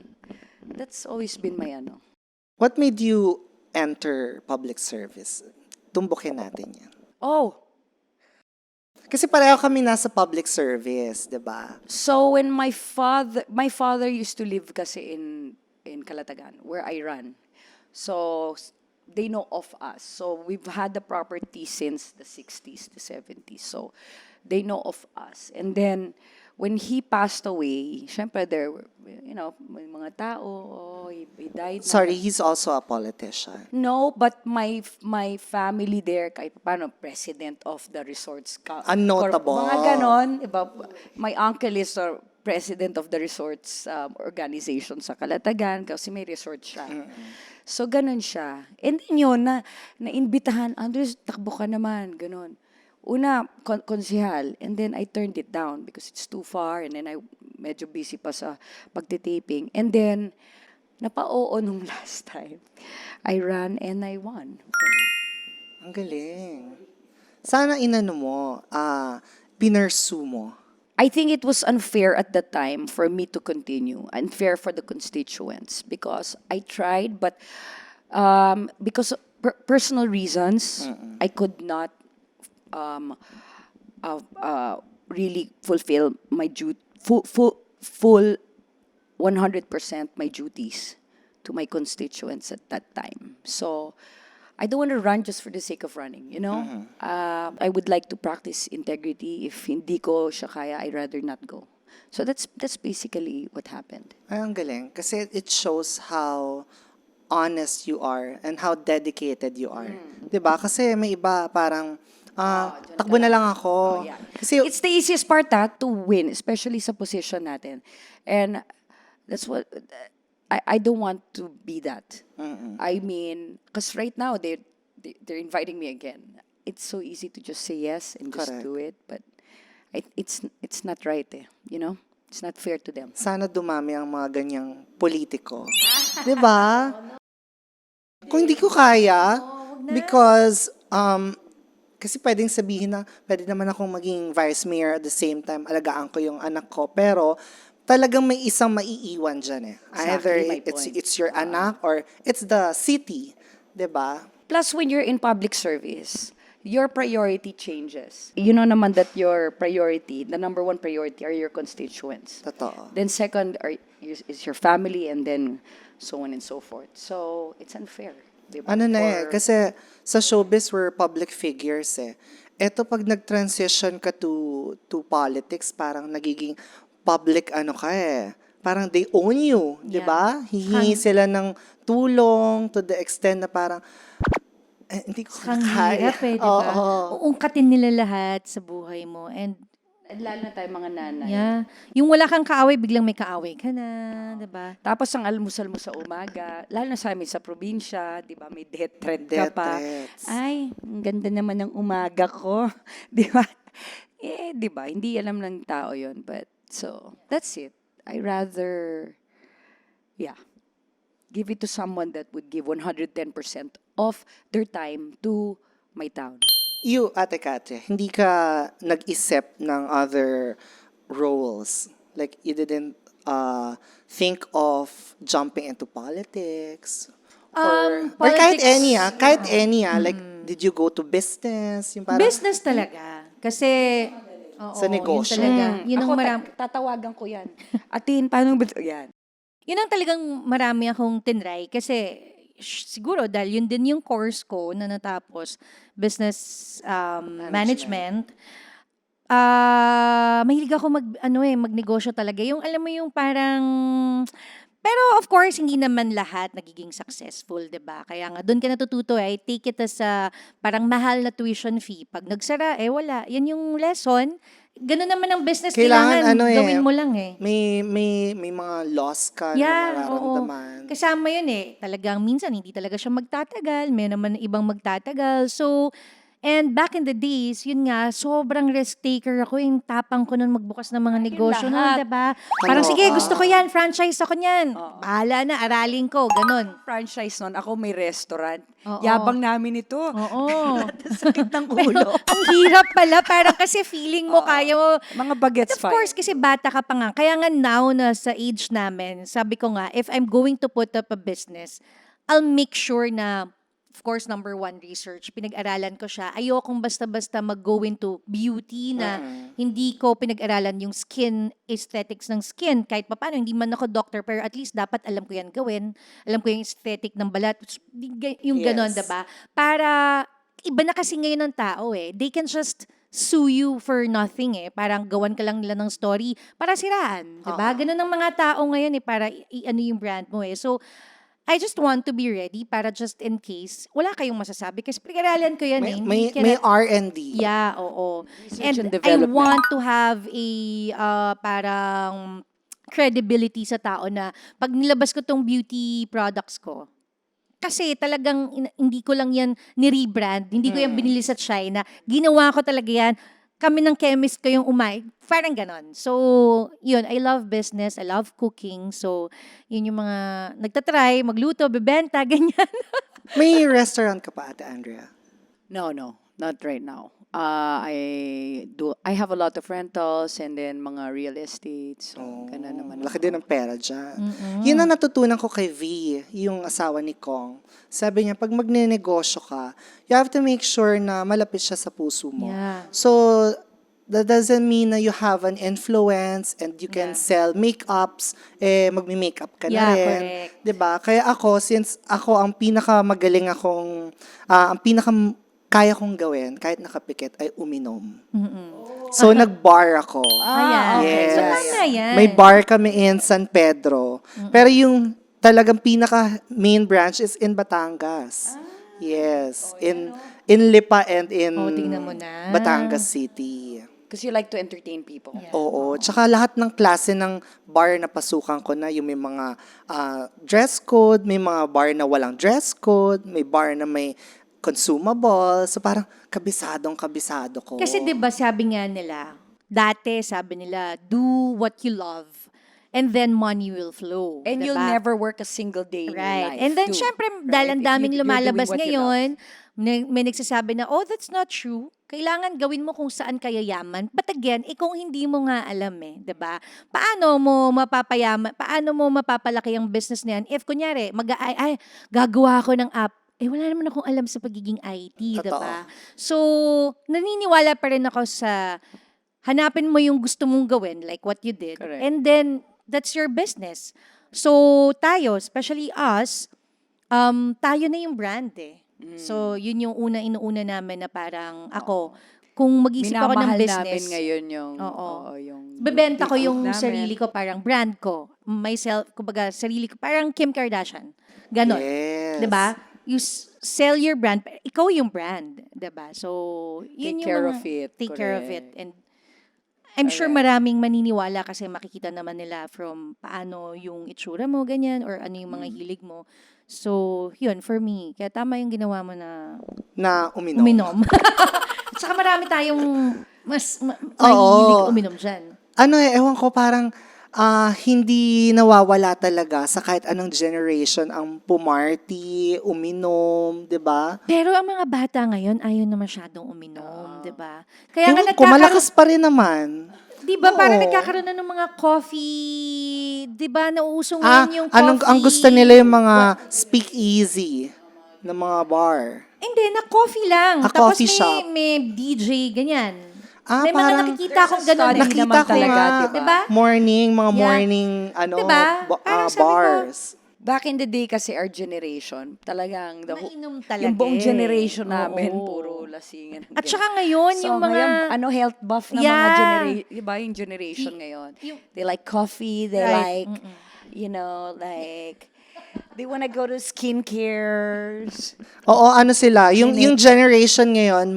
that's always been my ano. What made you enter public service? Tumbukin natin yan. Oh, Kasi pareho kami nasa public service, di ba? so when my father used to live kasi in Calatagan, where I run. So they know of us. So we've had the property since the 60s, the 70s. So they know of us. And then when he passed away, syempre there were, may mga tao, he died. na. Sorry, he's also a politician. No, but my family there, kahit paano, president of the resorts. Notable. Mga ganon. Iba, my uncle is president of the resorts organization sa Calatagan kasi may resort siya. So, ganon siya. And then yun, na-imbitahan, Andres, takbo ka naman, ganon. una, konsehal, and then I turned it down because it's too far, and then I medyo busy pa sa pagtitaping. And then, napa-oo nung last time. I ran and I won. Ganun. Ang galing. Sana inano mo, pinursue mo. I think it was unfair at the time for me to continue, unfair for the constituents because I tried, but because of personal reasons, I could not really fulfill my full 100% my duties to my constituents at that time. So I don't want to run just for the sake of running, you know? I would like to practice integrity. If hindi ko siya kaya, I'd rather not go. So that's basically what happened. Ay, ang galing. Kasi it shows how honest you are and how dedicated you are. 'Di ba? Kasi may iba parang, takbo na lang ako. Yeah. Kasi, It's the easiest part to win, especially sa position natin. And that's what I don't want to be that. I mean, because right now they're inviting me again. It's so easy to just say yes and just Correct. do it, but it's not right, you know? It's not fair to them. sana dumami ang mga ganyang politiko. 'Di ba? Kung hindi ko kaya, because, kasi pwedeng sabihin na, pwede naman akong maging vice mayor at the same time, alagaan ko yung anak ko, pero, talagang may isang maiiwan dyan eh. Either Exactly my point. it's your anak or it's the city. 'Di ba? Plus, when you're in public service, your priority changes. You know naman that your priority, the number one priority are your constituents. Totoo. Then second is your family, and then so on and so forth. So, it's unfair. Diba? Ano na eh, For- kasi sa showbiz, we're public figures eh. Eto pag nag-transition ka to politics, parang nagiging public ano ka eh. Parang they own you, di ba? Hihingi sila ng tulong to the extent na parang, hindi ko Ang kaya. hirap eh, di ba? Oo. Uungkatin nila lahat sa buhay mo. And Lalo na tayo mga nanay. yeah, yung wala kang kaaway, biglang may kaaway ka na, di ba? Tapos ang almusal mo sa umaga, lalo na sa amin sa probinsya, di ba, may death threat ka Death pa. threats. Ay, ang ganda naman ng umaga ko. Di ba? Di ba, hindi alam ng tao yon. But, so, that's it. I rather, give it to someone that would give 110% of their time to my town. You, Ate Katya, hindi ka nag-isip ng other roles? Like, you didn't think of jumping into politics? Or kahit any, like, did you go to business? Yung parang, Business talaga. Kasi, oo, Sa negosyo. Yun talaga. Yun ang Ako, tatawagan ko yan. Atin, paano ba? Yan. Yun ang talagang marami akong tinry kasi siguro dahil yun din yung course ko na natapos, business management. Mahilig ako magnegosyo talaga. Yung alam mo yung parang pero of course hindi naman lahat nagiging successful, 'di ba? Kaya nga doon ka natututo I take it as parang mahal na tuition fee. Pag nagsara wala. Yan yung lesson. Ganun naman ang business, kailangan gawin mo lang eh. may mga loss ka Yeah, na mararamdaman. Kasama yun eh. Talagang minsan hindi talaga siya magtatagal. May naman ibang magtatagal. So, and back in the days, yun nga, sobrang risk taker ako. Yung tapang ko nun magbukas ng mga negosyo nun, lahat. diba? Parang, sige, gusto ko yan. Franchise ako niyan. Oo. Bahala na, aralin ko. Ganon. Franchise nun, ako may restaurant. Oo. Yabang namin ito. Oo. Sakit ng ulo. Ang hirap pala. Parang kasi feeling mo, kaya mo, Mga bagets of course, kasi bata ka pa nga. Kaya nga now na sa age namin, sabi ko nga, if I'm going to put up a business, I'll make sure na, of course, number one, research. Pinag-aralan ko siya. Ayokong basta-basta mag-go into beauty na hindi ko pinag-aralan yung skin, aesthetics ng skin. Kahit pa paano, hindi man ako doctor, pero at least dapat alam ko yan gawin. Alam ko yung aesthetic ng balat. Yung ganon, Yes. diba? Para, iba na kasi ngayon ng tao eh. They can just sue you for nothing eh. Parang gawan ka lang nila ng story para siraan. Diba? Ganun ang mga tao ngayon eh. Para ano yung brand mo eh. So, I just want to be ready para just in case wala kayong masasabi. Kasi pinag-aralan ko yan eh. May Hindi ka na- R&D. Yeah, oo. Research and I development. want to have a parang credibility sa tao na pag nilabas ko tong beauty products ko, kasi talagang hindi ko lang yan ni-rebrand, hindi ko yan binili sa China. Ginawa ko talaga yan. Kami ng chemist ko yung parang ganon. So, yun, I love business, I love cooking. So, yun yung mga nagtatry, magluto, bebenta, ganyan. May restaurant ka pa, Ate Andrea? No, not right now. I have a lot of rentals and then mga real estate. So, ganun naman. Laki din ng pera dyan. Yun ang natutunan ko kay V, yung asawa ni Kong. Sabi niya, pag magnenegosyo ka, you have to make sure na malapit siya sa puso mo. Yeah. So, that doesn't mean na you have an influence and you can sell makeups, magmi-makeup ka na Yeah, rin. correct. 'Di ba? Kaya ako, since ako ang pinakamagaling akong, ang kaya kong gawin, kahit nakapikit, ay uminom. So, nag-bar ako. Ayan. Yes. So, tama yan. May bar kami in San Pedro. Pero yung talagang pinaka main branch is in Batangas. Yes. In Lipa and in Oh, tingnan mo na. Batangas City. Because you like to entertain people. Oo. Tsaka lahat ng klase ng bar na pasukan ko na, yung may mga dress code, may mga bar na walang dress code, may bar na may consumable. So parang kabisado ko. Kasi 'di ba sabi nga nila, dati sabi nila, do what you love and then money will flow. And you'll diba? never work a single day in your Right. life. And then too, syempre right? dahil ang If daming you're doing lumalabas what you ngayon, may nagsasabi na, oh, that's not true. Kailangan gawin mo kung saan kaya yaman. But again, kung hindi mo nga alam 'di ba? Paano mo mapapayaman, paano mo mapapalaki ang business na yan if kunyari, gagawa ako ng app, wala naman akong alam sa pagiging IT, Totoo. 'di ba? So, naniniwala pa rin ako sa hanapin mo yung gusto mong gawin, like what you did. Correct. And then, that's your business. So, tayo, especially us, tayo na yung brand eh. So, yun yung inuuna namin na parang ako, kung mag-isip ako ng Minamahal business, namin ngayon yung... Oo. yung bebenta ko take yung namin. sarili ko, parang brand ko. Myself, kumbaga, sarili ko, parang Kim Kardashian. Ganon. Yes. 'Di ba? You sell your brand, ikaw yung brand, 'di ba? So, yun Take yung care mga- of it, Take care of it. correct. And I'm sure maraming maniniwala kasi makikita naman nila from paano yung itsura mo, ganyan, or ano yung mga hilig mo. So, yun, for me, kaya tama yung ginawa mo na Na uminom. uminom. Tsaka marami tayong mahihilig uminom dyan. Ewan ko, parang hindi nawawala talaga sa kahit anong generation ang pumarty, uminom, di ba? Pero ang mga bata ngayon, ayaw na masyadong uminom, di ba? Kaya nga Ewan ko, malakas pa rin naman. di ba, parang Oo. nagkakaroon na ng mga coffee, di ba, nauuso ngayon yung coffee. Ang gusto nila yung mga speakeasy na mga bar. Hindi, na coffee lang. Tapos coffee shop. may DJ, ganyan. may mga Parang nakikita akong ganun. study eh. naman nakita ko talaga, nga, diba? Diba? morning, mga Yeah. morning, Diba? Parang sabi ko, bars. Back in the day kasi our generation, talagang Mainom talaga yung buong eh. generation namin, Oo. puro lasingan. At saka ngayon, So, yung mga... ngayon, health buff na mga Yeah. generation, di ba yung generation ngayon? They like coffee, they Right. like, like, they wanna go to skincares. Oo, sila, yung generation ngayon,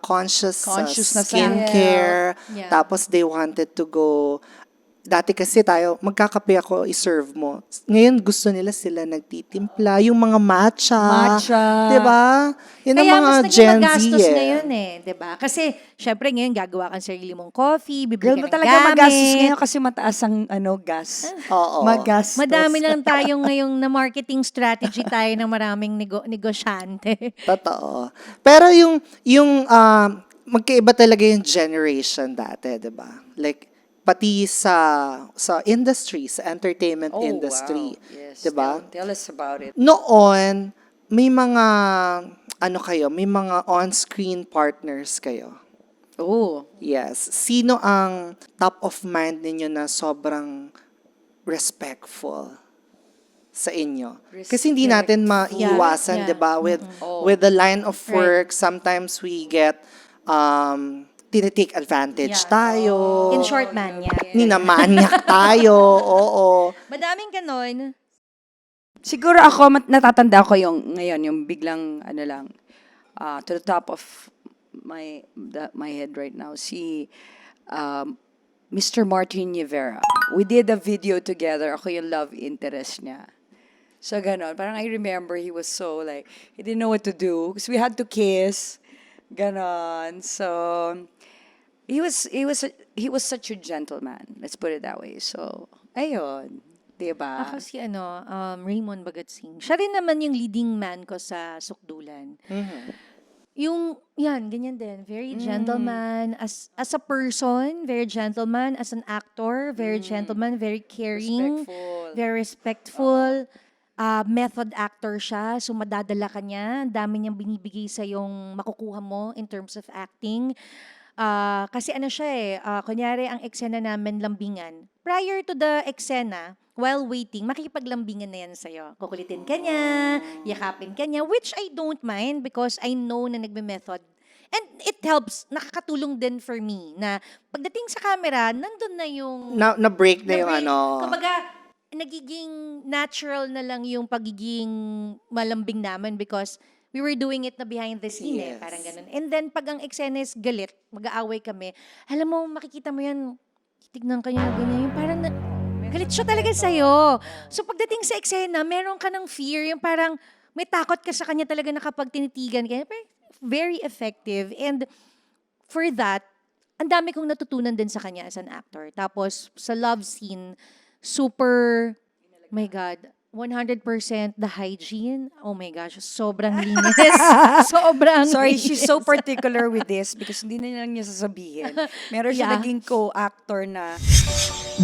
conscious sa Conscious na sa skincare, Yeah. tapos they wanted to go. Dati kasi tayo, magkakape ako, iserve mo. Ngayon, gusto nila sila nagtitimpla. Yung mga matcha. Matcha. Diba? Yun ang Kaya mga mas naging Gen Z magastos eh. ngayon eh, 'di ba? Kasi syempre ngayon gagawa kang sarili mong coffee, bibili Girl, ka ng talaga gamit. magastos ngayon kasi mataas ang gas. Oo. Magastos. Madami lang tayong ngayong na marketing strategy tayo ng maraming negosyante. Totoo. Pero yung magkaiba talaga yung generation dati, 'di ba? Like pati sa industry, sa entertainment industry, Wow. Yes. 'di ba? Tell us about it. Noon, may mga may mga on-screen partners kayo. Oh. Yes. Sino ang top of mind ninyo na sobrang respectful sa inyo? Kasi hindi natin maiiwasan, Yeah. 'di ba? With the line of work, sometimes we get tinitake advantage Yeah. tayo. In short man, yeah. Ninamanyak tayo. Oo. Madaming ganon. Siguro ako, natatanda ko yung biglang, to the top of my head right now, si Mr. Martin Rivera. We did a video together. Ako yung love interest niya. So, ganon. Parang I remember he was so like, he didn't know what to do because we had to kiss. Ganon. So, he was such a gentleman. Let's put it that way. So, ayun. Diba? Ako si Raymond Bagatsing. Siya rin naman yung leading man ko sa Sukdulan. Yung, yan, ganyan din. Very gentleman. As a person, very gentleman. As an actor, very gentleman, very caring. Respectful. Very respectful. Method actor siya. So, madadala ka niya. Ang dami niyang binibigay sa yung makukuha mo in terms of acting. Kasi ano siya kunyari ang eksena namin lambingan. Prior to the eksena, while waiting, makikipaglambingan na yan sa'yo. Kukulitin ka niya, yakapin ka niya, which I don't mind because I know na nagme-method. And it helps, nakakatulong din for me na pagdating sa camera, nandun na yung... Na-break na yung na-break. ano. Kumbaga, nagiging natural na lang yung pagiging malambing namin because we were doing it na behind the scene Yes. parang ganun. And then, pag ang eksena is galit, mag-aaway kami, alam mo, makikita mo yan, tignan ka niya na ganyan, yung parang galit siya talaga sa'yo. So, pagdating sa eksena, meron ka ng fear, yung parang may takot ka sa kanya talaga na kapag tinitigan ka. Very effective. And for that, ang dami kong natutunan din sa kanya as an actor. Tapos, sa love scene, super, my God, 100% the hygiene. Oh my gosh, sobrang linis. Sobrang Sorry, linis. she's so particular with this because hindi na lang niya sasabihin. Meron siya Yeah. naging co-actor na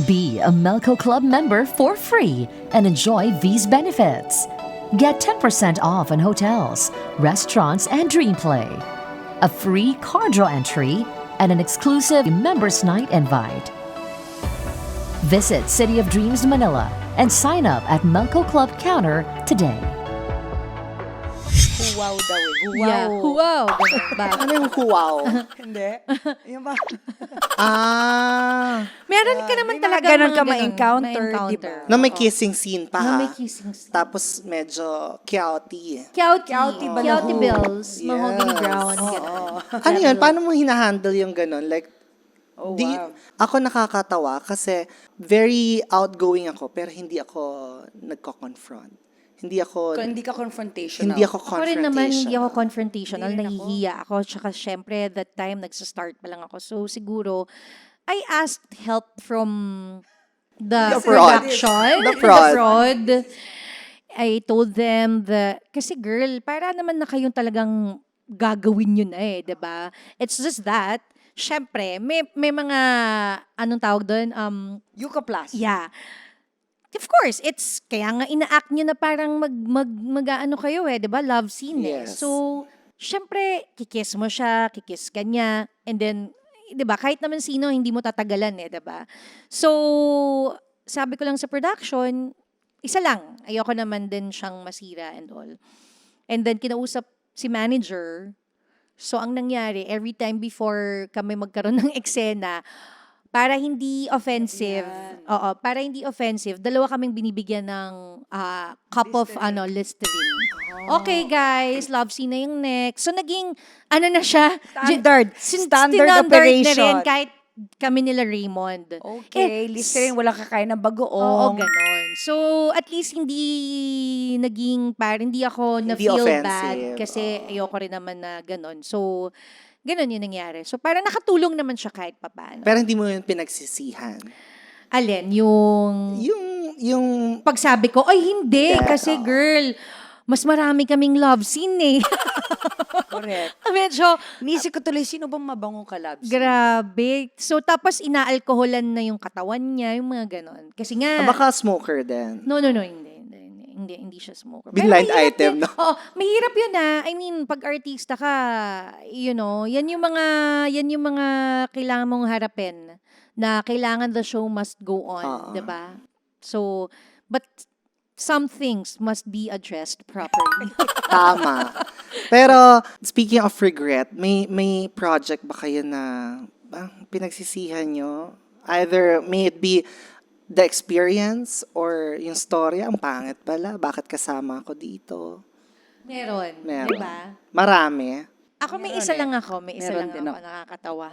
Be a Melco Club member for free and enjoy these benefits. Get 10% off on hotels, restaurants, and Dream Play. A free car draw entry and an exclusive members night invite. Visit City of Dreams Manila and sign up at Melco Club counter today. huwaw daw eh. Huwaw. Yeah, wow. Ganun ba? Ano yung huwaw? Hindi. Yung ba? Meron ka naman may mga talaga ganun ka ganun, ma-encounter, di ba? Na may kissing scene pa Na ha? may kissing scene. Tapos medyo kiauti. Kiauti. Kiauti ba Kiauti lahu? bills. Mahogany Yes. brown. Ganun. Ano yun? Paano mo hinahandle yung ganun? Like, Oh, di, wow. ako nakakatawa kasi very outgoing ako pero hindi ako nagko-confront. Hindi ako Kung hindi ka confrontational. hindi ako Ako rin naman, hindi ako confrontational. confrontational. Hindi rin ako. Nahihiya ako. Tsaka syempre, that time, nagsa-start pa lang ako. So, siguro, I asked help from the The prod. production. The prod. prod. I told them kasi girl, para naman na kayong talagang gagawin yun diba? It's just that, syempre, may mga, anong tawag doon? Yuka Plus. Yeah. Of course, it's kaya nga ina-act nyo na parang mag-ano kayo 'di ba? Love scene Yes. So, syempre, kikiss mo siya, kikiss ka niya, and then, 'di ba, kahit naman sino hindi mo tatagalan 'di ba? So, sabi ko lang sa production, isa lang, ayoko naman din siyang masira and all. And then kinausap si manager. So, ang nangyari, every time before kami magkaroon ng eksena, para hindi offensive, para hindi offensive, dalawa kaming binibigyan ng cup of Listerine. Okay guys, love scene na yung next. So naging, na siya? Standard. Standard na operation. rin kahit kami nila Raymond. Okay, Listerine, wala kakain ng Oo, bagoong. ganon. So, at least hindi ako Hindi na-feel offensive. bad kasi ayoko rin naman na ganon. So, ganon yung nangyari. So, parang nakatulong naman siya kahit papaano. Pero hindi mo yun pinagsisihan. Alin, yung Yung pagsabi ko, ay hindi, Hindi, kasi girl, mas marami kaming love scene Correct. Medyo, Nisip ko tuloy, sino bang mabangong kalabs? grabe. So, tapos inaalkoholan na yung katawan niya, yung mga ganon. Kasi nga, baka smoker din. no, hindi siya smoker. Big Pero line mahirap item, yun. no? Oo, mahirap yun I mean, pag artista ka, yan yung mga kailangan mong harapin na kailangan the show must go on, 'di ba? So, but some things must be addressed properly. Tama. Pero speaking of regret, may project ba kayo na pinagsisihan nyo? Either may it be the experience or yung story, ang pangit pala, bakit kasama ako dito? Meron, Meron. 'di ba? Marami. Ako may Meron isa eh. lang ako, may isa Meron lang din ako, nakakatawa.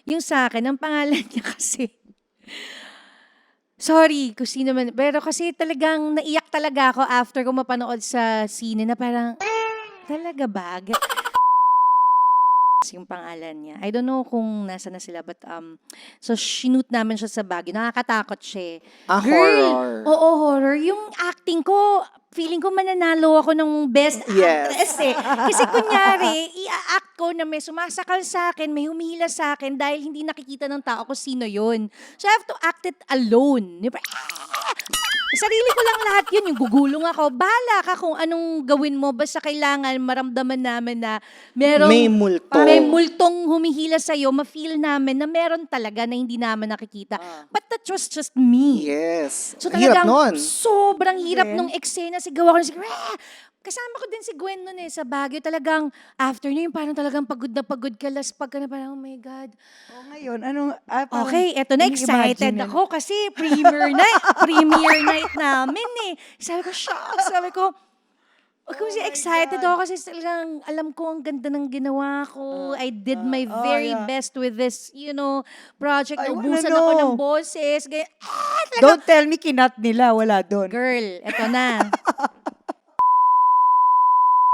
Yung sa akin, ang pangalan niya kasi, Sorry kung sino man. Pero kasi talagang naiyak talaga ako after ko mapanood sa sine na parang, talaga ba? Yung pangalan niya. I don't know kung nasa na sila, but so shoot namin siya sa Baguio. Nakakatakot siya. Horror. Oo, horror. Yung acting ko, feeling ko mananalo ako ng best Yes. actress eh. Kasi kunyari, i-act ko na may sumasakal sa akin, may humihila sa akin dahil hindi nakikita ng tao kung sino yun. So I have to act it alone. Di ba? Sarili ko lang lahat yun. Yung gugulong ako. Bahala ka kung anong gawin mo. Basta kailangan maramdaman namin na May multo. may multong humihila sa'yo. Ma-feel namin na meron talaga na hindi naman nakikita. But that was just me. Yes. So Hirap talagang nun. sobrang hirap nung eksena. Sigaw ako na sigaw. Kasama ko din si Gwen nun sa Baguio. Talagang after niyo yung parang talagang pagod na pagod ka. Laspag ka na parang, oh my God. Ngayon, anong... parang Okay, eto na, excited ini-imagine ako kasi premiere night namin eh. Sabi ko, shock. Sabi ko, kasi excited ako kasi talagang alam ko ang ganda ng ginawa ko. I did my very yeah. best with this, project. I wanna Naubusan ako ng know. boses. Talagang, Don't tell me kinat nila, wala doon. girl, eto na.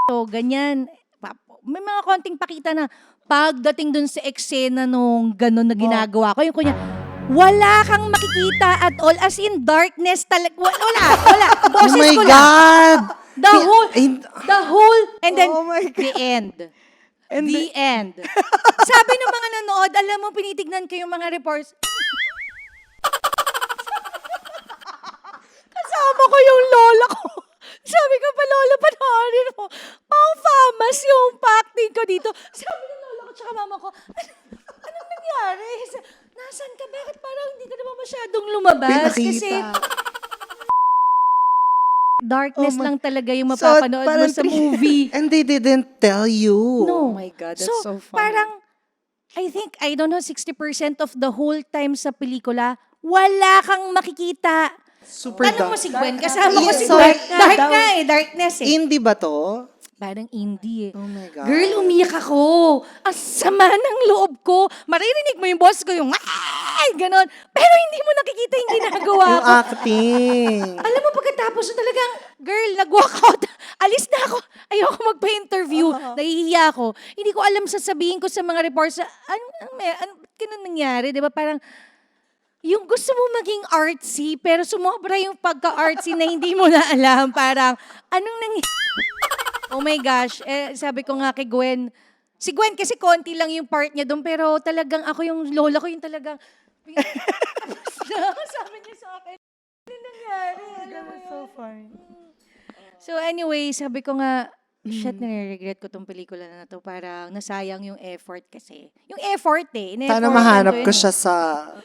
So, ganyan. May mga konting pakita na pagdating dun sa eksena nung gano'n na ginagawa ko, yung kunya, wala kang makikita at all. As in, darkness talaga. Wala. Oh Boses my ko lang. God! The whole, and then, Oh my God. the end. And The end. Sabi ng mga nanood, alam mo, pinitignan ko yung mga reports. Kasama ko yung lola ko. Sabi ko pa, lola, panoorin mo. Pang-famas yung acting ko dito. Sabi ng lola ko tsaka mama ko, anong nangyari? Nasaan ka? Bakit parang hindi ka naman masyadong lumabas? Kasi darkness Oh my- lang talaga yung So, mapapanood mo parang sa movie. And they didn't tell you. No. Oh my God, that's so funny. Parang, I don't know, 60% of the whole time sa pelikula, wala kang makikita. Super Tanong mo dark. si Gwen, kasama ko si So, Gwen. dark Dark daw. nga eh, darkness eh. Indie ba to? Parang indie eh. Oh my God. Girl, umiyak ako. Ang sama ng loob ko. Maririnig mo yung boss ko yung, ay, ganon. Pero hindi mo nakikita yung ginagawa Yung ko. acting. Alam mo, pagkatapos talagang, girl, nag-walk out. Alis na ako. Ayoko magpa-interview. Nahihiya ako. Hindi ko alam sasabihin ko sa mga reports, ba't ganun nangyari? Di ba? Parang, yung gusto mo maging artsy, pero sumobra yung pagka-artsy na hindi mo na alam. Parang, anong nangyari? Oh my gosh. Sabi ko nga kay Gwen, si Gwen kasi konti lang yung part niya doon, pero talagang ako yung lola ko yung talagang, sabi niya sa akin, ano nangyari? Alam mo yun? So funny. So anyway, sabi ko nga, shit, nare-regret ko tong pelikula na to. Parang nasayang yung effort kasi. Yung effort eh. Sana In-effortan mahanap ko yun. siya sa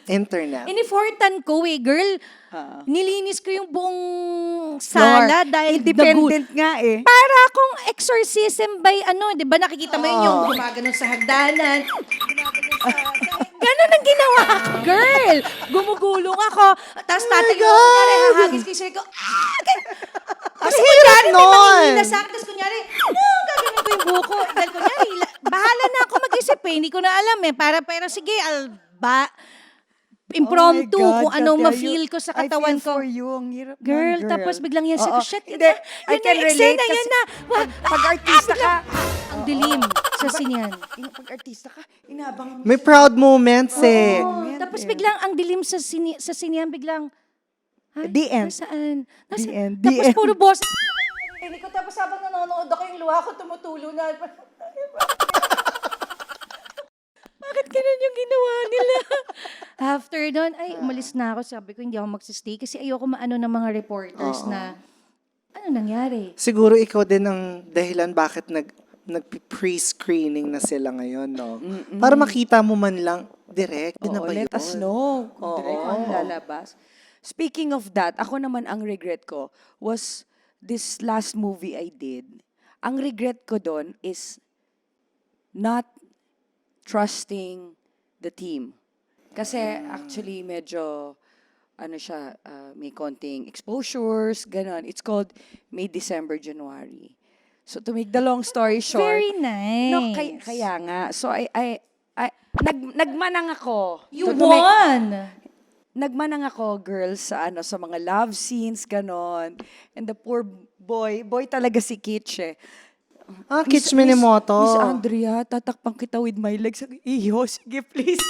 internet. In-effortan ko eh, girl. Nilinis ko yung buong sala dahil Independent nga eh. para akong exorcism by di ba nakikita mo yun yung gumaganon sa hagdanan. Ganon ang ginawa ko, girl. Gumugulong ako. Tapos tatayo ako, kunyari, hahagis ko yung sarili ko. Kasi kunyari, may nun. manghihila sa akin. Tapos kunyari, gaganon ko yung buko. Dahil kunyari, bahala na ako mag-isip eh. Hindi ko na alam eh. Pero sige, impromptu Oh my God, kung anong Katya, ma-feel ko sa katawan I feel ko. for you. Ang hirap na, Girl, tapos biglang yan. Sabi ko, Oo. shit, Hindi, I can relate Yan kasi na. pag artista ka, Ang dilim sa sinyan. pag artista ka, inabang mo. May proud moments eh. Tapos biglang ang dilim sa sinyan, biglang, ay, The end. Nasaan? The end. The Tapos end. puro boses. Hindi ko tapos habang nanonood ako, yung luha ko tumutulo na. Bakit ganun yung ginawa nila? After doon, ay, umalis na ako. Sabi ko, hindi ako magsistay kasi ayoko maano ng mga reporters na, ano nangyari? Siguro ikaw din ang dahilan bakit nag-pre-screening na sila ngayon, no? Para makita mo man lang, direct, Oo, na ba let yun? us know kung direct ang lalabas. Speaking of that, ako naman ang regret ko was this last movie I did. Ang regret ko doon is not trusting the team. Kasi actually medyo ano siya, may konting exposures, ganon. It's called May, December, January. So to make the long story short, Very nice. no, kaya nga. So nagmanang ako. You To make- won! nagmanang ako, girls, sa mga love scenes, ganon. And the poor boy talaga si Kitch eh. Kitch Minimoto. Miss Andrea, tatakpan kita with my legs. Sabi, iyo, sige please.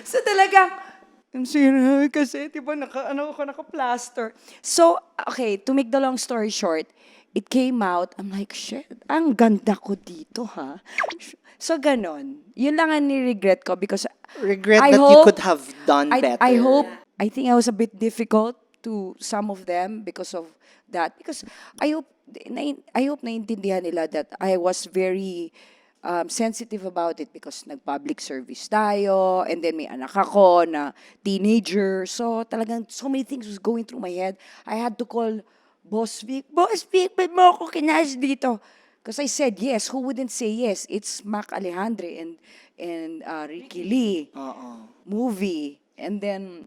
So talaga, ang sira kasi, di ba, naka-plaster. So, okay, to make the long story short, it came out, I'm like, shit, ang ganda ko dito, ha? So, ganon. Yun lang ang ni-regret ko because Regret I that you hope- could have done better. I think I was a bit difficult to some of them because of that. Because I hope naiintindihan nila that I was very sensitive about it because nag-public service tayo, and then may anak ako na teenager. So talagang so many things was going through my head. I had to call Boss Vic, ba't mo ako kinayos dito? Because I said yes. Who wouldn't say yes? It's Mac Alejandre and Ricky Lee movie. And then,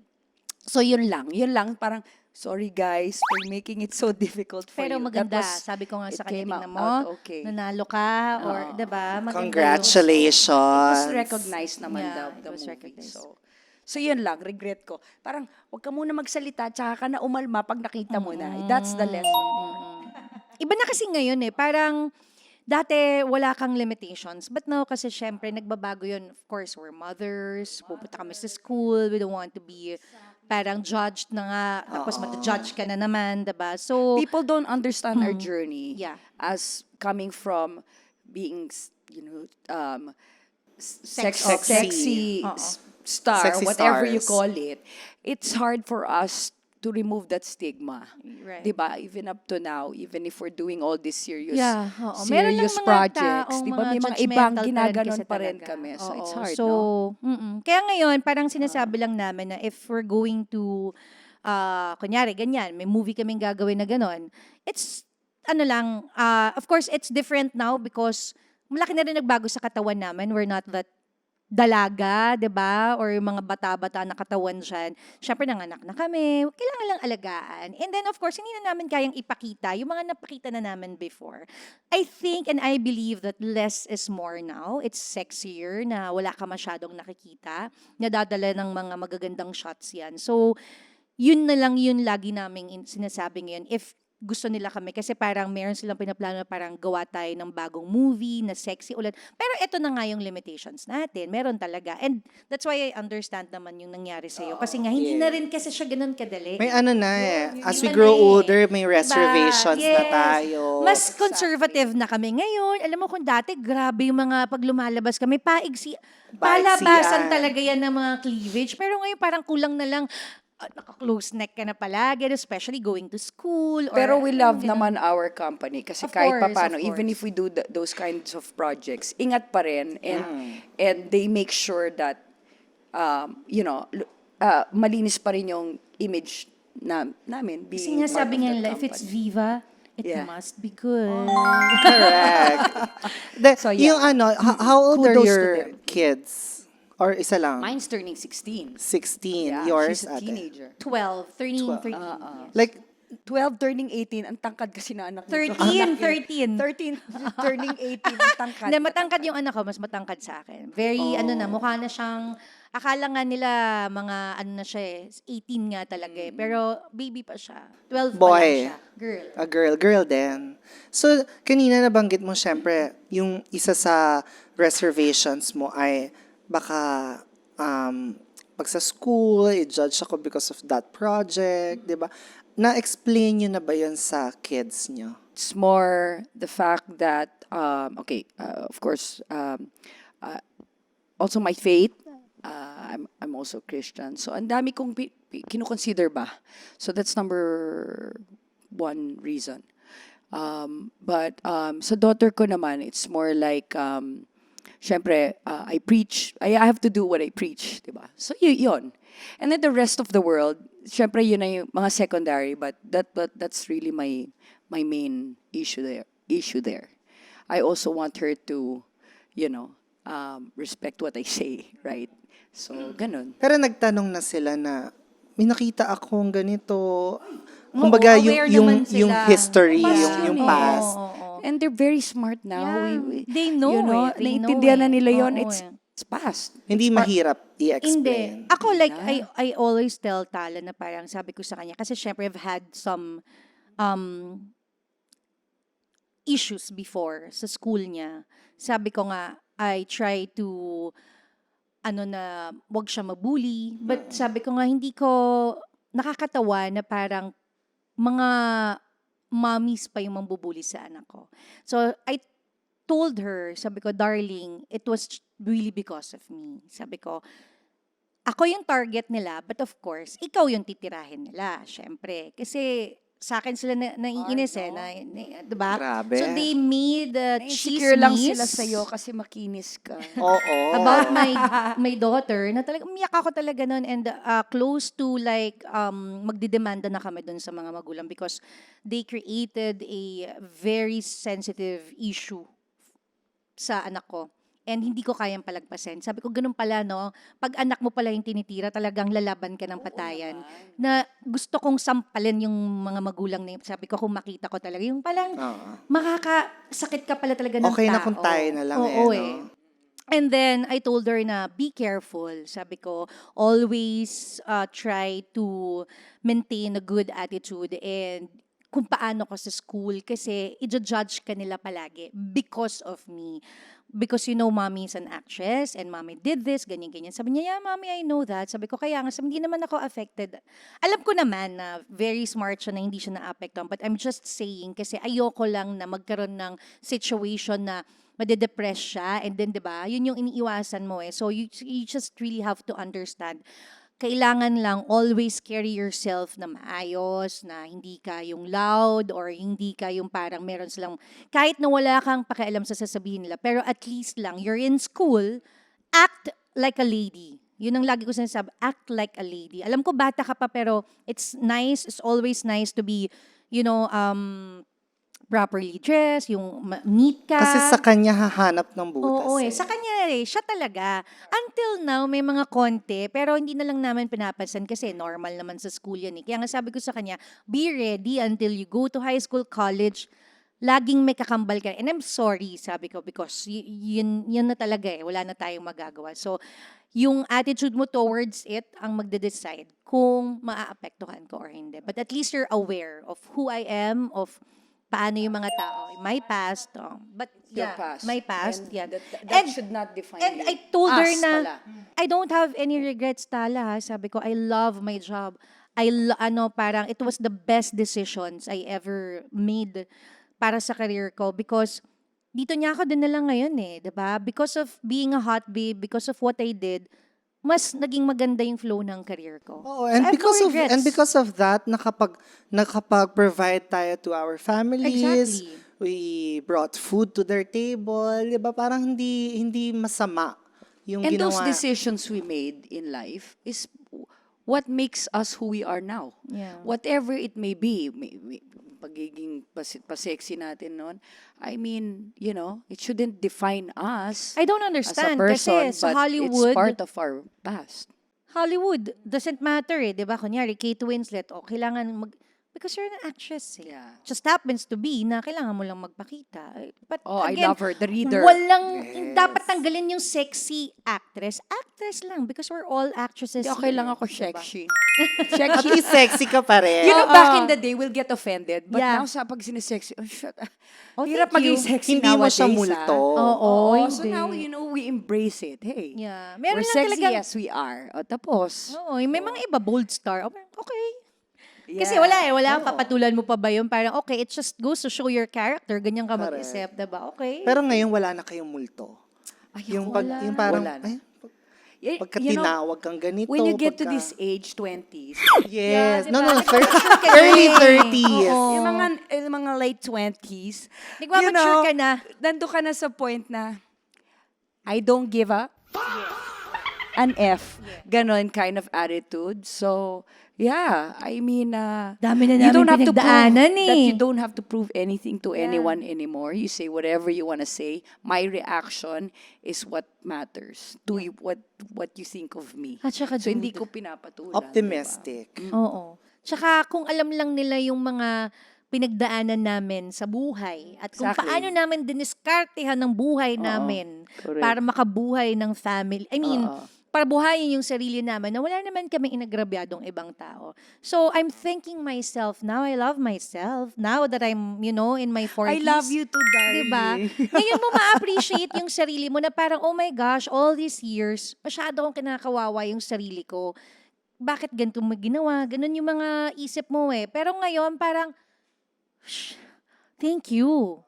so yun lang, parang, sorry guys for making it so difficult for Pero you. maganda. That was- Sabi ko nga sa it kanya, came tingnan mo, out okay. nanalo ka, or, diba? Maganda yung- Congratulations. It was recognized naman Yeah, daw, it the was movie. recognized. So yun lang, regret ko. Parang, wag ka muna magsalita, tsaka ka na umalma pag nakita mo na. That's the lesson. Iba na kasi ngayon eh. Parang, dati wala kang limitations. But now kasi syempre, nagbabago yun. Of course, we're mothers. Pupunta kami sa school. We don't want to be parang judged na nga. Tapos mata-judge ka na naman, diba? So, People don't understand our journey Yeah. as coming from being, Sexy. sexy Oo. star, Sexy whatever you stars. call it. It's hard for us to remove that stigma. Right. Diba? Even up to now, even if we're doing all these serious Yeah, oo. Meron lang serious mga projects, taong diba? mga May mga judgmental ibang pa rin ginaganon kasi pa rin talaga. kami. So, it's Oo. hard, So, no? Kaya ngayon, parang sinasabi lang namin na if we're going to, kunyari, ganyan, may movie kaming gagawin na ganon, it's, of course, it's different now because malaki na rin nagbago sa katawan namin. We're not that dalaga, 'di ba? Or yung mga bata-bata na katawan diyan. Syempre nanganak na kami, kailangan lang alagaan. And then of course, hindi na namin kayang ipakita yung mga napakita na namin before. I think and I believe that less is more now. It's sexier na wala ka masyadong nakikita. Nadadala ng mga magagandang shots 'yan. So, yun na lang yun lagi naming sinasabi ngayon. If gusto nila kami kasi parang meron silang pinaplano na parang gawa tayo ng bagong movie na sexy ulit. Pero ito na nga yung limitations natin. Meron talaga. And that's why I understand naman yung nangyari sa'yo. Kasi nga, hindi na rin kasi siya ganun kadali. May ano na eh. As we Iba grow na eh. older, may Diba? reservations na Yes. tayo. Mas conservative na kami ngayon. Alam mo kung dati, grabe yung mga pag lumalabas kami, palabasan talaga yan ng mga cleavage. Pero ngayon parang kulang na lang, naka-close neck ka na palagi, especially going to school. Or, Pero we love ganun. naman our company kasi Of kahit course, papano, of even course. if we do those kinds of projects, ingat pa rin and they make sure that malinis pa rin yung image namin Kasi being nga part sabi of nga that nila, if it's company. Viva, it Yeah. must be good. Correct. So, yeah. Yung how old are Kudos to your them. kids? Or isa lang? Mine's turning 16. 16. Yeah, Yours, she's a ate? teenager. 12, 13, 13. Like, 12 turning 18, ang tangkad kasi na anak nito. 13, 13 turning 18, ang tangkad. Hindi, matangkad yung anak ko, mas matangkad sa akin. Very, mukha na siyang, akala nga nila mga, na siya eh, 18 nga talaga eh. Pero baby pa siya. 12 pa Boy. lang siya. Girl. a girl din. So, kanina nabanggit mo, syempre, yung isa sa reservations mo ay baka pag sa school, i-judge ako because of that project, di ba? Na-explain nyo na ba yun sa kids nyo? It's more the fact that, of course, also my faith. I'm also Christian. So, ang dami kong kinoconsider ba. So, that's number one reason. But sa daughter ko naman, it's more like, syempre, I preach. I have to do what I preach, di ba? So, yun. And then the rest of the world, syempre, yun na yung mga secondary, but that's really my main issue there. I also want her to, respect what I say, right? So, ganun. Pero nagtanong na sila na, may nakita akong ganito. Kumbaga, aware yung naman sila. history, Past yung yun eh. past. Oo. And they're very smart now. Yeah, they know You know, eh. They know naiintindihan na eh. nila yun. Oo It's eh. It's past. Hindi mahirap Hindi. i-explain. Ako, like, I always tell Tala na parang sabi ko sa kanya, kasi syempre I've had some issues before sa school niya. Sabi ko nga, I try to, na, wag siya mabully. But sabi ko nga, hindi ko nakakatawa na parang mga mommies pa yung mambubuli sa anak ko. So, I told her, sabi ko, darling, it was really because of me. Sabi ko, ako yung target nila, but of course, ikaw yung titirahin nila, syempre. Kasi sa akin sila naiinis diba? Grabe. So they made Insecure lang chismis sila sa'yo kasi makinis ka. Oo. about my daughter na talaga umiyak ako talaga noon, and close to like magdidemanda na kami doon sa mga magulang because they created a very sensitive issue sa anak ko. And hindi ko kayang palagpasin. Sabi ko, ganun pala, no? Pag anak mo pala yung tinitira, talagang lalaban ka ng patayan. Na gusto kong sampalin yung mga magulang na yun. Sabi ko, kung makita ko talaga, yung palang makakasakit ka pala talaga ng Okay na tao. kung tayo na lang Oo, no? And then, I told her na, be careful. Sabi ko, always try to maintain a good attitude and kung paano ko sa school kasi i-judge ka nila palagi because of me. Because mommy is an actress and mommy did this, ganyan-ganyan. Sabi niya, yeah, mommy, I know that. Sabi ko, kaya nga, sabi, hindi naman ako affected. Alam ko naman na very smart siya na hindi siya na-affected. But I'm just saying, kasi ayoko lang na magkaroon ng situation na made-depress siya. And then, di ba, yun yung iniiwasan mo eh. So, you just really have to understand. Kailangan lang always carry yourself na maayos, na hindi ka yung loud or hindi ka yung parang meron silang, kahit na wala kang pakialam sa sasabihin nila, pero at least lang, you're in school, act like a lady. Yun ang lagi ko sinasabi, act like a lady. Alam ko bata ka pa pero it's always nice to be, properly dressed, yung neat ka. Kasi sa kanya hahanap ng butas. Oo, sa kanya siya talaga. Until now, may mga konti, pero hindi na lang namin pinapansin kasi normal naman sa school yan eh. Kaya nga sabi ko sa kanya, be ready until you go to high school, college, laging may kakambal ka. And I'm sorry, sabi ko, because yun na talaga eh, wala na tayong magagawa. So, yung attitude mo towards it ang magde-decide kung maaapektuhan ko or hindi. But at least you're aware of who I am, of paano yung mga tao. My past. But Your yeah, past. my past. And Yeah. that should not define And you. I told her Us na, pala. I don't have any regrets, Tala. Sabi ko, I love my job. Parang it was the best decisions I ever made para sa career ko because dito niya ako dinala ngayon eh, 'di ba? Because of being a hot babe, because of what I did, mas naging maganda yung flow ng career ko. Oh, So, I have no regrets. because of that, nakapag-provide tayo to our families. Exactly. We brought food to their table, 'di ba? Parang hindi masama yung And ginawa. those decisions we made in life is what makes us who we are now. Yeah. Whatever it may be, pagiging pa-sexy natin noon, I mean, it shouldn't define us I don't as a understand person, kasi sa but Hollywood, it's part of our past. Hollywood doesn't matter eh, 'di ba? Kunyari Kate Winslet, kailangan because you're an actress eh. Yeah. Just happens to be na kailangan mo lang magpakita. But Oh, I again, love her, the reader. dapat tanggalin yung sexy actress. Actress lang because we're all actresses. Okay here, lang ako diba? sexy. At least sexy ka pa rin. Back in the day, we'll get offended. But Yeah. now, sa pag sinesexy, Oh, hirap thank you. maging sexy Hindi mo nowadays. siya multo. Oo, So hindi. now, we embrace it. Hey, Yeah. Meron we're lang sexy talagang, as we are. O, tapos. Oo, may mga iba bold star. Okay. Kasi Yeah. wala papatulan mo pa ba yun? Parang okay, it just goes to show your character, ganyan ka mag-isip, diba? Okay. Pero ngayon wala na kayong multo. Ay, Yung wala. yung parang Wala na. pagka You know, tinawag kang ganito. when you get to pagka- this age, 20s, Yes. Yeah, No, diba? early 30s. Oo. yung mga late 20s, Nagmamature ka na. nando ka na sa point na, I don't give up. An F. Ganon kind of attitude. So, yeah, I mean, Dami na you namin don't have to prove pinagdaanan that eh. you don't have to prove anything to anyone anymore. You say whatever you want to say. My reaction is what matters to you, what you think of me. At saka, So, hindi dude. ko pinapatulan. Optimistic. Oo. Tsaka kung alam lang nila yung mga pinagdaanan namin sa buhay at kung Exactly. paano namin diniskartehan ng buhay namin correct. para makabuhay ng family. I mean, Oo. para buhayin yung sarili namin na wala naman kami inagrabyadong ibang tao. So, I'm thanking myself now. I love myself now that I'm, in my 40s. I love you too, darling. Diba? Ngayon mo ma-appreciate yung sarili mo na parang, oh my gosh, all these years, masyado akong kinakawawa yung sarili ko. Bakit ganito mo ginawa? Ganun yung mga isip mo eh. Pero ngayon, parang, thank you.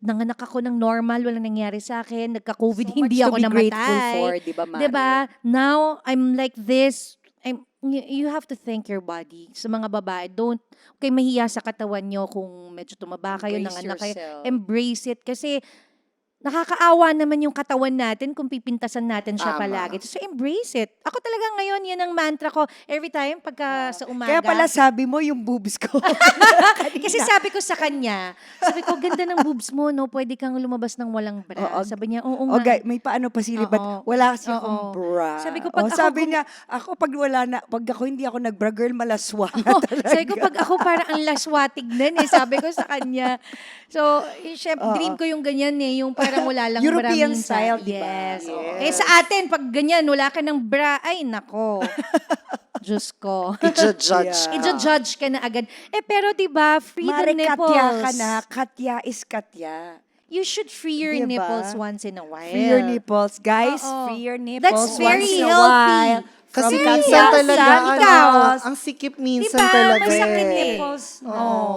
Nanganak ako ng normal, walang nangyari sa akin. Nagka-COVID, So hindi much to ako be namatay. grateful for, di ba, Mare? Diba? Now, I'm like this. You have to thank your body. Sa mga babae, kayo mahiya sa katawan nyo kung medyo tumaba kayo, Embrace nanganak kayo. yourself. Embrace it. Kasi, nakakaawa naman yung katawan natin kung pipintasan natin siya Tama. palagi. So, embrace it. Ako talaga ngayon, yan ang mantra ko. Every time, pagka sa umaga. Kaya pala sabi mo yung boobs ko. Kasi sabi ko sa kanya, ganda ng boobs mo, no? Pwede kang lumabas ng walang bra. Oo. Sabi niya, oo O nga. may paano pa sila, Oo. but wala kasi Oo. akong bra. Sabi ko, pag O, ako sabi niya, pag ako hindi ako nagbra, girl, malaswa na talaga. Sabi ko, pag ako parang ang laswatig din eh. Sabi ko sa kanya. So, syempre, dream ko yung ganyan eh. Yung parang wala lang bra European minsan. style, di ba? Yes. Yes. Eh sa atin, pag ganyan, wala ka ng bra, ay nako. Diyos ko. I-judge Yeah. ka. I-judge ka na agad. Pero diba, free the Mare, nipples. katya ka na. Katya is katya. You should free your Diba? nipples once in a while. Free your nipples. Guys, Oo. free your nipples That's once very in a healthy. while. Kasi From minsan Katya talaga, San ikaw. ang sikip minsan Diba? talaga Masakit eh. nipples. Oo.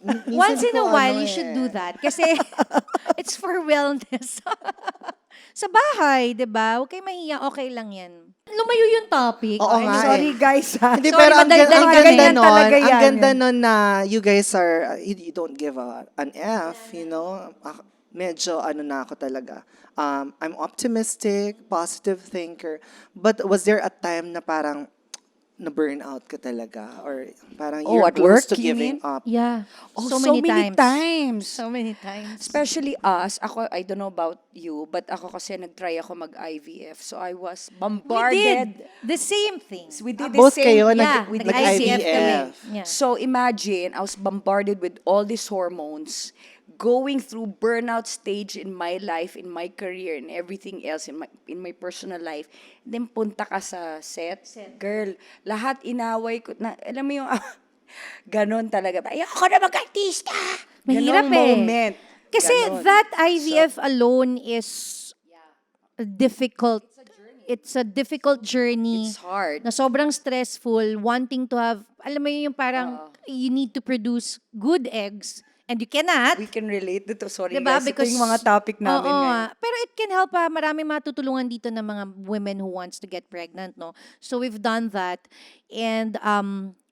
Minsan Once in ko a while, ano you should eh. do that. Kasi it's for wellness. Sa bahay, di ba? Huwag kayo mahiya, okay lang yan. Lumayo yung topic. Oo nga eh. Sorry guys ha. Hindi, Sorry, pero ang madaldal ganda kami. nun, Talaga ang yan. ganda nun na you guys are, you don't give an F, medyo na ako talaga. I'm optimistic, positive thinker, but was there a time na parang na-burnout ka talaga? Or parang Oh, you're at close work, to you giving mean? up? Yeah. Oh, so many times. So many times. Especially us, ako, I don't know about you, but ako kasi nag-try ako mag-IVF. So I was We bombarded. did the same thing. We did the Both same. kayo Yeah, nag-IVF. kami. Yeah. So imagine, I was bombarded with all these hormones, going through burnout stage in my life, in my career, and everything else in my personal life. Then punta ka sa set. Girl, lahat inaway ko. Alam mo yung, ganon talaga. Ayoko na mag-artista! Mahirap Ganong eh. moment. Kasi Ganon. that IVF alone is difficult. It's a difficult journey. It's hard. Na sobrang stressful, wanting to have, alam mo yun, yung parang you need to produce good eggs and you cannot. We can relate dito. Sorry Diba? guys, ito yung mga topic namin Oo, ngayon. pero it can help marami matutulungan dito ng mga women who wants to get pregnant, no? So we've done that. And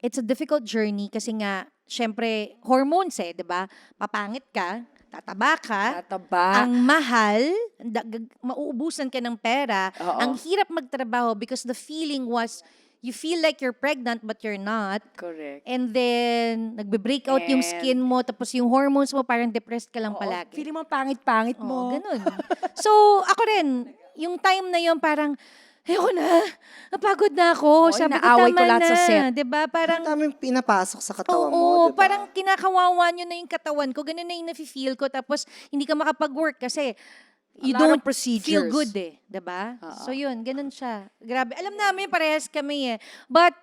it's a difficult journey kasi nga, syempre, hormones di ba? Papangit ka, tataba ka, Tataba. ang mahal, mauubusan ka ng pera, Oo. ang hirap magtrabaho because the feeling was, you feel like you're pregnant but you're not. Correct. And then, nagbe-break out yung And- skin mo, tapos yung hormones mo, parang depressed ka lang Oo, palagi. feeling mo pangit-pangit Oo, mo. ganun. So, ako rin, yung time na yun, parang, ayoko na, napagod na ako. Oo, Sabi ko, inaaway ko tama lahat na. sa set. Diba? Parang, Ang daming pinapasok sa katawan mo, oo, diba? parang kinakawawa nyo na yung katawan ko. Ganun na yung nafe-feel ko. Tapos, hindi ka makapag-work kasi you lot of don't feel procedures. good diba? Oo. So, yun, ganun siya. Grabe. Alam namin, parehas kami But,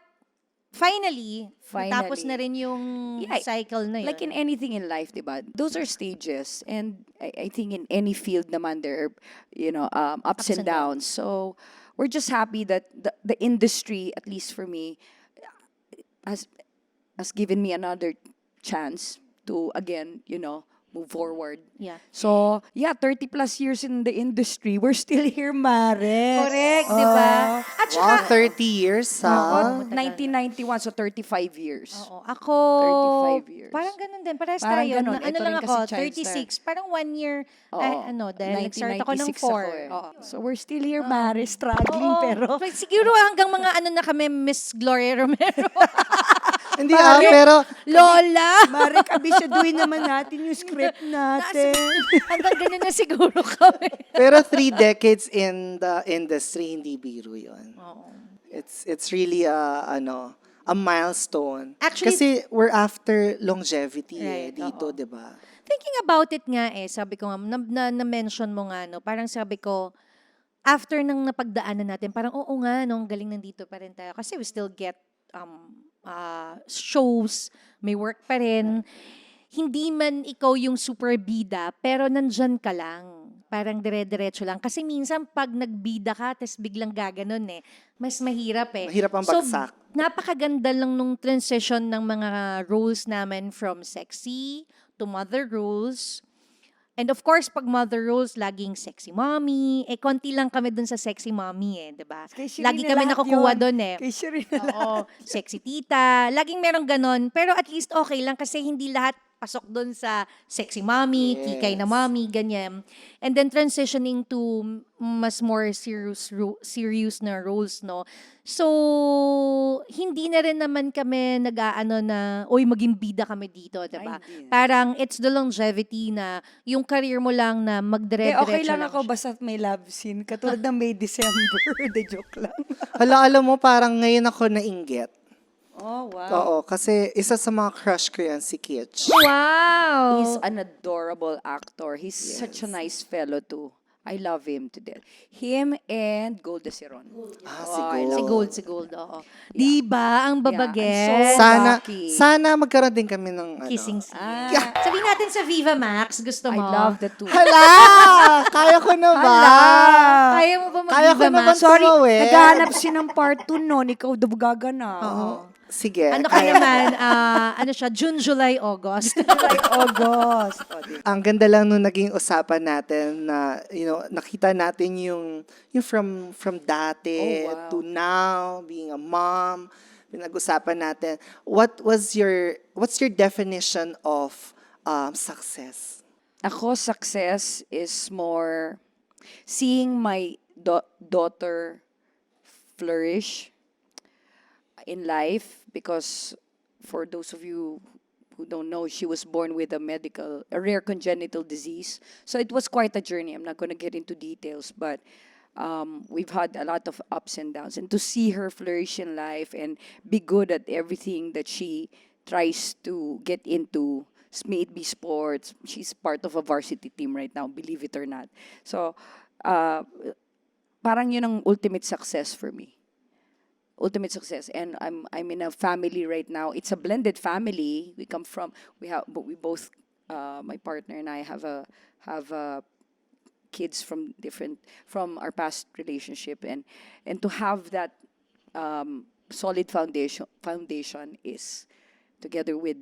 finally, tapos na rin yung Yeah, cycle na yun. Like in anything in life, diba? Those are stages. And I think in any field naman, there are, ups and and downs. So, we're just happy that the industry, at least for me, has given me another chance to, again, move forward. Yeah. So, 30 plus years in the industry, we're still here, Mare. Correct, di ba? At Wow, saka, 30 years, ha? 1991, so 35 years. oo, ako, 35 years. parang ganun din. Parehas Parang tayo. ganun. Na, ano Ito lang rin ako, kasi child 36. Parang 1 year, Oo. dahil nag-start ako ng 1996 4. ako So we're still here, Mare, struggling, Oo. pero... Siguro hanggang mga na kami, Miss Gloria Romero. Hindi pero Lola! Mare, kabisyaduhin naman natin yung script natin. Hanggang ganun na siguro kami. pero 3 decades in the industry, hindi biro yun. Oo. It's really a a milestone. Actually- Kasi we're after longevity Right, dito, oo. di ba? Thinking about it nga sabi ko nga, na-mention mo nga, no, parang sabi ko, after nang napagdaanan natin, parang oo nga, no, ang galing nandito pa rin tayo. Kasi we still get shows, may work pa rin. Hindi man ikaw yung super bida, pero nandyan ka lang. Parang dire-diretso lang. Kasi minsan, pag nagbida ka, tapos biglang gaganon mas mahirap Mahirap ang bagsak. So, napakaganda lang nung transition ng mga roles namin from sexy to mother roles. And of course, pag mother roles, laging sexy mommy. Konti lang kami dun sa sexy mommy di ba? Kay Shireen Lagi na kami lahat nakukuha yun. dun Kay Shireen na lahat. Oo, sexy tita. Laging merong ganon. Pero at least okay lang kasi hindi lahat pasok doon sa sexy mommy, kikay na Yes. mommy, ganyan. And then transitioning to mas more serious na roles, no? So, hindi na rin naman kami nag-aano na, oy, maging bida kami dito, diba? Ay, hindi. Parang it's the longevity na yung career mo lang na magdire-diretso Okay lang lang ako siya. basta may love scene. Katulad ng May December. De joke lang. Hala, alam mo, parang ngayon ako nainggit. Oh, wow. Oo, kasi isa sa mga crush ko yan, si Kitch. Wow! He's an adorable actor. He's such a nice fellow too. I love him to death. Him and Gold de Siron. Si Gold. Si Gold, oo. Diba? Ang babaget. I'm so Sana, lucky. sana magkaroon din kami ng Kissing scene. Ah. Sabihin natin sa Viva Max, gusto I mo? love the two. Hala! Kaya ko na ba? Kaya mo ba Kaya ko mag-Viva na ba Max? Sorry, tumawid? naghahanap siya ng part 2 noon. Ikaw daw gaganap. Oo. Sige. Ano ka naman, ano siya, June, July, August. August. O, di- Ang ganda lang nung naging usapan natin na, nakita natin yung from dati Oh, wow. to now, being a mom. Pinag-usapan natin. What's your definition of success? Ako, success is more seeing my daughter flourish in life, because for those of you who don't know, she was born with a rare congenital disease. So it was quite a journey. I'm not going to get into details, but we've had a lot of ups and downs. And to see her flourish in life and be good at everything that she tries to get into, may it be sports. She's part of a varsity team right now, believe it or not. So, parang yun ang ultimate success for me. Ultimate success. And I'm in a family right now. It's a blended family. We both, my partner and I have kids from our past relationship, and to have that solid foundation is, together with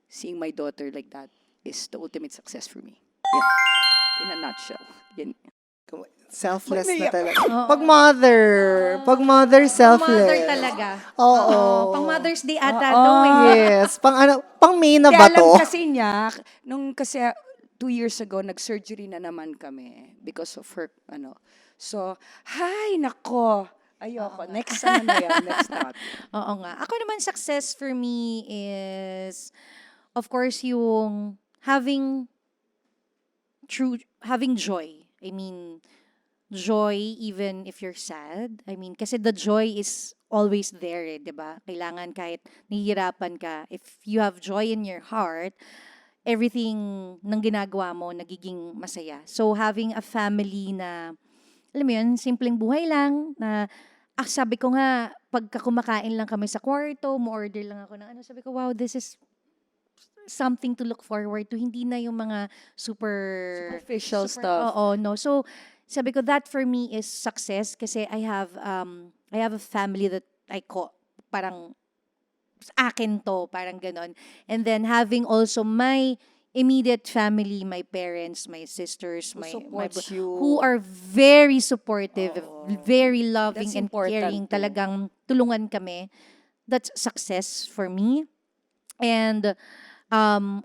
seeing my daughter like that, is the ultimate success for me. Yeah. In a nutshell. Yan. Selfless na talaga. Pag mother, selfless. Mother talaga. Oo. Pang Mother's Day ata Oo. to Yes. Pang May na Kaya ba alam to? kasi niya, nung kasi 2 years ago, nag-surgery na naman kami because of her, So, hay, nako. Ayoko. Next na yan. Next topic. Oo nga. Ako naman, success for me is, of course, yung having joy. I mean, joy even if you're sad. I mean, kasi the joy is always there, di ba? Kailangan kahit nahihirapan ka, if you have joy in your heart, everything ng ginagawa mo nagiging masaya. So, having a family na, alam mo yun, simpleng buhay lang, na, sabi ko nga, pagka kumakain lang kami sa kwarto, mo-order lang ako ng sabi ko, wow, this is something to look forward to. Hindi na yung mga Superficial stuff. Oo, no. So, sabi ko, that for me is success kasi I have a family that parang akin to, parang ganon. And then having also my immediate family, my parents, my sisters, my supports you. who are very supportive, very loving That's and important caring. too. Talagang tulungan kami. That's success for me. And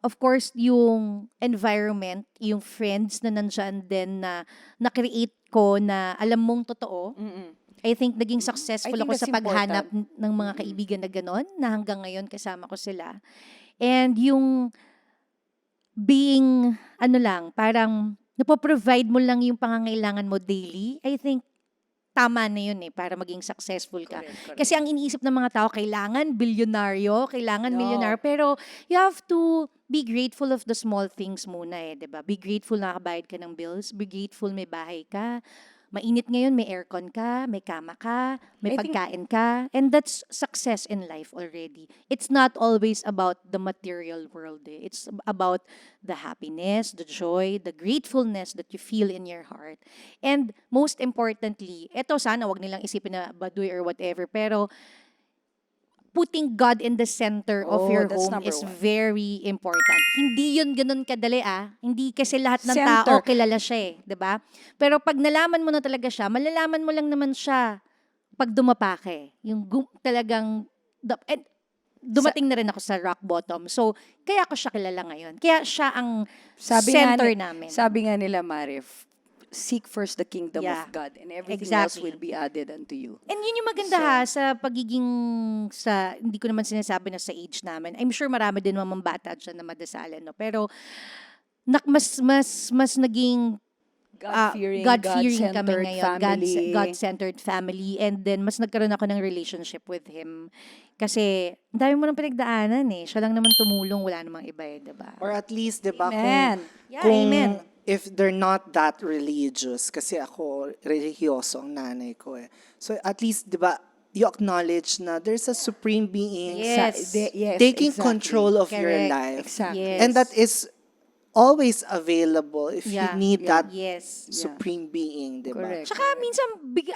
of course, yung environment, yung friends na nandyan din na create ko na alam mong totoo. I think naging successful I think ako sa that's paghanap ng mga kaibigan na gano'n, na hanggang ngayon kasama ko sila. And yung being, parang napoprovide mo lang yung pangangailangan mo daily, I think tama na yun para maging successful ka. Kasi ang iniisip ng mga tao, kailangan bilyonaryo, kailangan milyonaryo. Pero you have to be grateful of the small things muna di ba? Be grateful na nakabayad ka ng bills. Be grateful may bahay ka. Mainit ngayon, may aircon ka, may kama ka, may pagkain ka. And that's success in life already. It's not always about the material world. It's about the happiness, the joy, the gratefulness that you feel in your heart. And most importantly, eto sana wag nilang isipin na baduy or whatever, pero putting God in the center of your that's home number is one. very important. Hindi yun ganun kadali Hindi kasi lahat ng Center. tao kilala siya 'di ba? Pero pag nalaman mo na talaga siya, malalaman mo lang naman siya pag dumapa ka Yung talagang and dumating na rin ako sa rock bottom. So, kaya ko siya kilala ngayon. Kaya siya ang center namin. Sabi nga nila, Marif, seek first the kingdom Yeah. of God and everything else Exactly. will be added unto you. And yun yung maganda sa pagiging hindi ko naman sinasabi na sa age namin. I'm sure marami din mga bata dyan na madasalan, no? Pero mas naging God-fearing, God-fearing kami God-centered ngayon. family. God-centered family. And then, mas nagkaroon ako ng relationship with him. Kasi, ang dami mo nang pinagdaanan Siya lang naman tumulong, wala namang iba diba? Or at least, di ba, Amen. Yeah, kung amen. if they're not that religious, kasi ako, religyoso ang nanay ko So at least, di ba, you acknowledge na there's a supreme being Yes. Yes, taking exactly. control of your Correct. life. Exactly. Yes. And that is always available if Yeah. you need that Yes. supreme being, di ba? Correct. Tsaka minsan,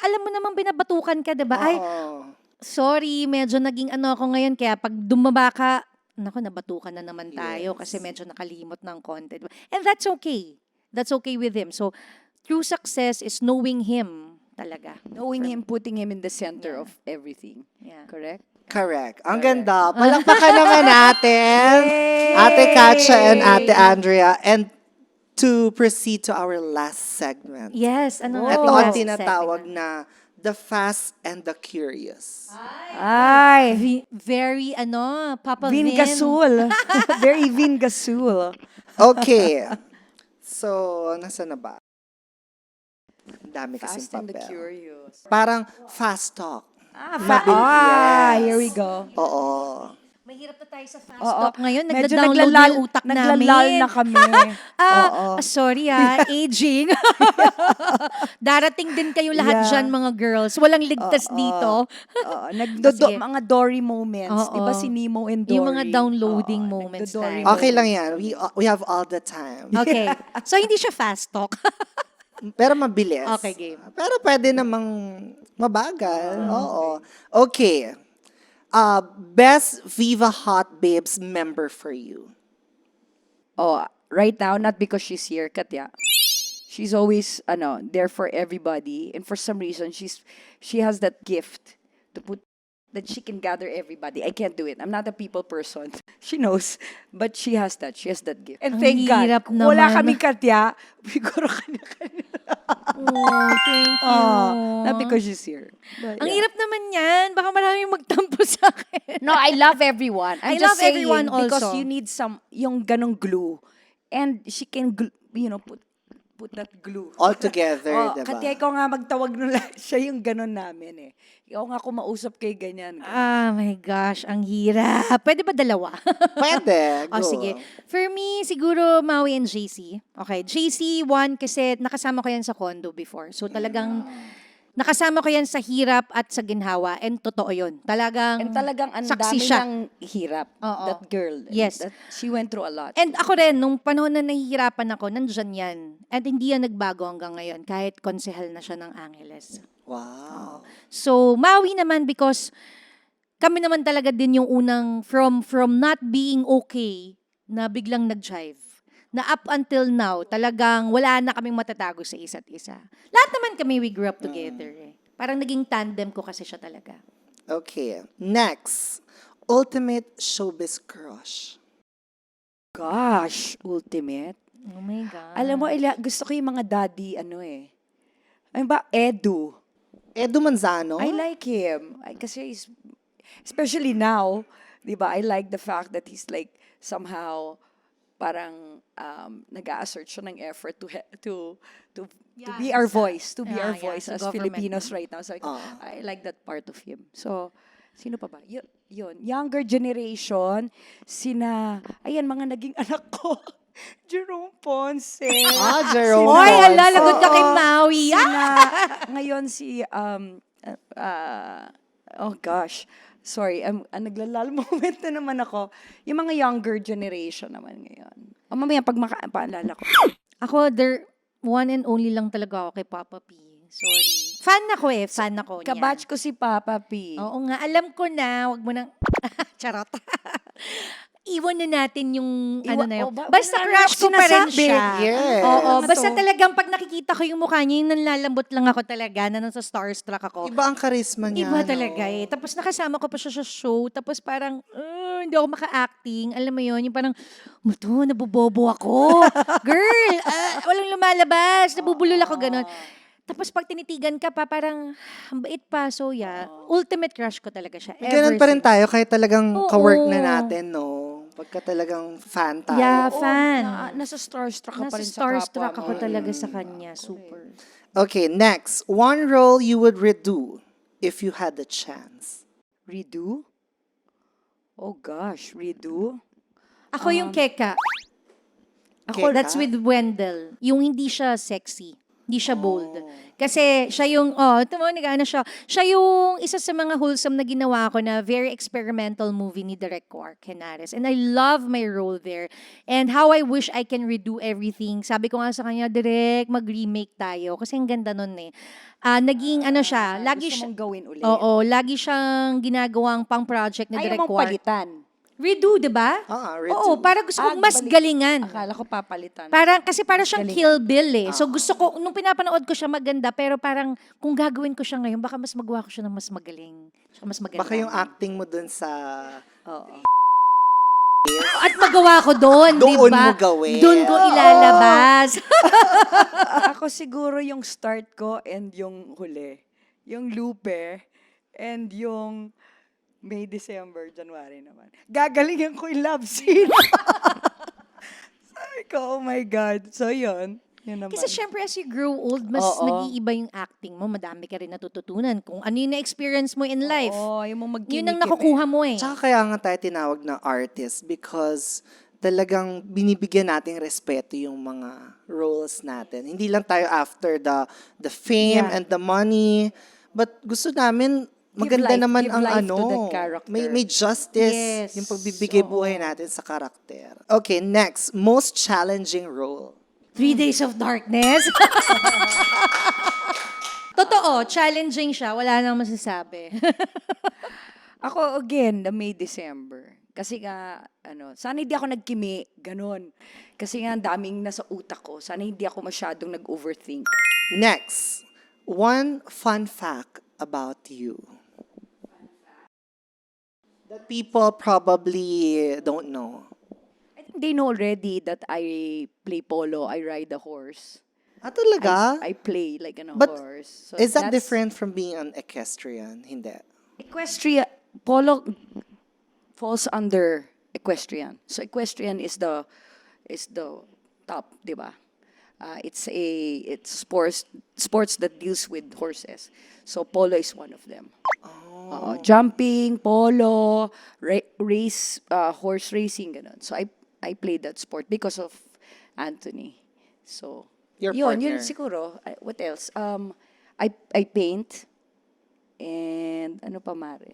alam mo naman binabatukan ka, diba? Ay, Oo. sorry, medyo naging ako ngayon, kaya pag dumaba ka, naku, nabatukan na naman tayo kasi medyo nakalimot ng konti. Diba? And that's okay. That's okay with him. So, true success is knowing him talaga. Knowing him, putting him in the center of everything. Yeah. Correct? Correct. Ang ganda. Palakpakan naman natin, Ate Katja and Ate Andrea. And to proceed to our last segment. Yes, ano Ito ating ang last tinatawag segment? na The Fast and the Curious. Ay, Very, Papa Vin Vin. Gasul. Very Vin Gasul. Okay. So, nasa na ba? Ang dami kasing Fast and the papel. Curious. Parang fast talk. Yes. Here we go. Oo. Mahirap na tayo sa fast Oo. talk ngayon. Medyo Nagda-download na yung utak namin. naglalal na kami. Oo. Sorry aging. Darating din kayo lahat Yeah. dyan, mga girls. Walang ligtas dito. Oo, Sige. mga Dory moments. Oo. Di ba si Nemo and Dory? Yung mga downloading Oo, moments nagdo-Dory tayo. Okay lang yan. We have all the time. Okay. So, hindi siya fast talk. Pero mabilis. Okay, game. Pero pwede namang mabagal. Oo. Okay. Best Viva Hot Babes member for you. Oh, right now, not because she's here, Katya. She's always, there for everybody. And for some reason, she has that gift to put, that she can gather everybody. I can't do it. I'm not a people person. She knows. But she has that. She has that gift. And Ang thank God. hirap Kung wala naman. kaming Katya, siguro kanya-kanya. Oh, thank you. Not because she's here. But, Ang yeah. hirap naman yan. Baka maraming magtampo sa akin. No, I love everyone. I I'm just love saying everyone because also. you need yung ganong glue. And she can, put that glue. All together, Oh, diba? Katya, ikaw nga magtawag nun lang. Siya yung ganon namin Ikaw nga kumausap kay ganyan. Ah, my gosh. Ang hirap. Pwede ba dalawa? Pwede. O, Go. sige. For me, siguro Maui and JC. Okay, JC, one, kasi nakasama ko yan sa condo before. So, talagang nakasama ko yan sa hirap at sa ginhawa. And totoo yun. Talagang, And talagang ang saksi dami siya. ng hirap. Oo. That girl. Yes. She went through a lot. And ako rin, nung panahon na nahihirapan ako, nandyan yan. And hindi yan nagbago hanggang ngayon, kahit konsehal na siya ng Angeles. Wow. So, Maui naman because kami naman talaga din yung unang from not being okay na biglang nag-jive. Na up until now, talagang wala na kaming matatago sa isa't isa. Lahat naman kami, we grew up together. Parang naging tandem ko kasi siya talaga. Okay. Next. Ultimate showbiz crush. Gosh, ultimate. Oh my God. Alam mo, gusto ko yung mga daddy, Ano ba? Edu. Edu Manzano? I like him. Kasi especially now, di ba, I like the fact that he's like somehow parang nag-a-assert siya ng effort to be our voice, to be our Yeah, voice sa as government. Filipinos right now. So I like that part of him. So sino pa ba? Yun, younger generation, ayan, mga naging anak ko. Jerome Ponce. Jerome Oy, Ponce. hala, lagot ka kay Oo. Maui. Ngayon oh gosh, sorry, naglalal moment na naman ako. Yung mga younger generation naman ngayon. O mamaya pag paalala ko. Ako, one and only lang talaga ako kay Papa P. Sorry. Fan ako niya. Kabatch ko si Papa P. Oo nga, alam ko na, wag mo nang, charot. Iwan na natin yung, ano na yun. Basta wala na crush ko akong pa rin sinasabi. siya. Yes. Oo, Ano basta to? talagang pag nakikita ko yung mukha niya, yung nanlalambot lang ako talaga, na nasa starstruck ako. Iba ang charisma niya. Iba no? talaga eh. Tapos nakasama ko pa siya sa show. Tapos parang, hindi ako maka-acting. Alam mo yun, yung parang, muto, nabubobo ako. Girl, walang lumalabas. Nabubulol ako, ganun. Tapos pag tinitigan ka pa, parang, ang bait pa. So yeah, ultimate crush ko talaga siya. Ganun pa rin since. tayo kahit talagang Oo. ka-work na natin, no? Pagka talagang fan tayo. Yeah, Oo, fan. nasa starstruck ka pa Nasa rin sa starstruck kapwa ako mo. talaga sa kanya. Super. Okay, next. One role you would redo if you had the chance. Redo? Oh gosh, redo? Ako yung Keka. Keka? That's with Wendell. Yung hindi siya sexy. Hindi siya bold. Kasi siya yung, nag-ano siya. Siya yung isa sa mga wholesome na ginawa ko na very experimental movie ni Direk Quark Henares. And I love my role there. And how I wish I can redo everything. Sabi ko nga sa kanya, Direk, mag-remake tayo. Kasi ang ganda nun eh. Naging ano siya, lagi Gusto siya, mong gawin ulit. oo, lagi siyang ginagawang pang project ni Ayaw Direk mong Quark. palitan. Redo, di ba? Redo. Oo, para gusto kong mas galingan. Akala ko papalitan. Kasi parang siyang Kill Bill eh. So gusto ko, nung pinapanood ko siya maganda, pero parang kung gagawin ko siya ngayon, baka mas magawa ko siya ng mas magaling. Siya mas maganda. Baka yung acting mo dun sa... At magawa ko doon, di Doon ba? mo gawin. Doon ko ilalabas. Ako siguro yung start ko and yung huli. Yung Lupe and yung May, December, January naman. Gagalingan ko yung love scene. Sabi ko, oh my God. So yun. Yun naman. Kasi syempre as you grow old, mas Oo. nag-iiba yung acting mo. Madami ka rin natututunan. Kung ano yung na-experience mo in life. Oo, yung mong Yun ang nakukuha mo eh. Tsaka kaya nga tayo tinawag na artist because talagang binibigyan nating respeto yung mga roles natin. Hindi lang tayo after the fame Yeah. and the money, but gusto namin maganda life- naman give ang life to ano, that character. may justice, Yes. yung pagbibigay buhay natin sa karakter. Okay, next, most challenging role. 3 Days of Darkness. Totoo, challenging siya. Wala nang masasabi. Ako, again, the May, December. Kasi nga, sana hindi ako nagkimi, ganun. Kasi nga, ang daming nasa utak ko. Sana hindi ako masyadong nag-overthink. Next, one fun fact about you that people probably don't know. I think they know already that I play polo, I ride a horse. Talaga? I play like But horse. So is that that's- different from being an equestrian? Hindi. Equestrian, polo falls under equestrian. So equestrian is the top, di ba? It's sports that deals with horses. So polo is one of them. Jumping, polo, horse racing, ganun. So I played that sport because of Anthony. So Your yun partner. siguro. What else? I paint. And ano pa mare?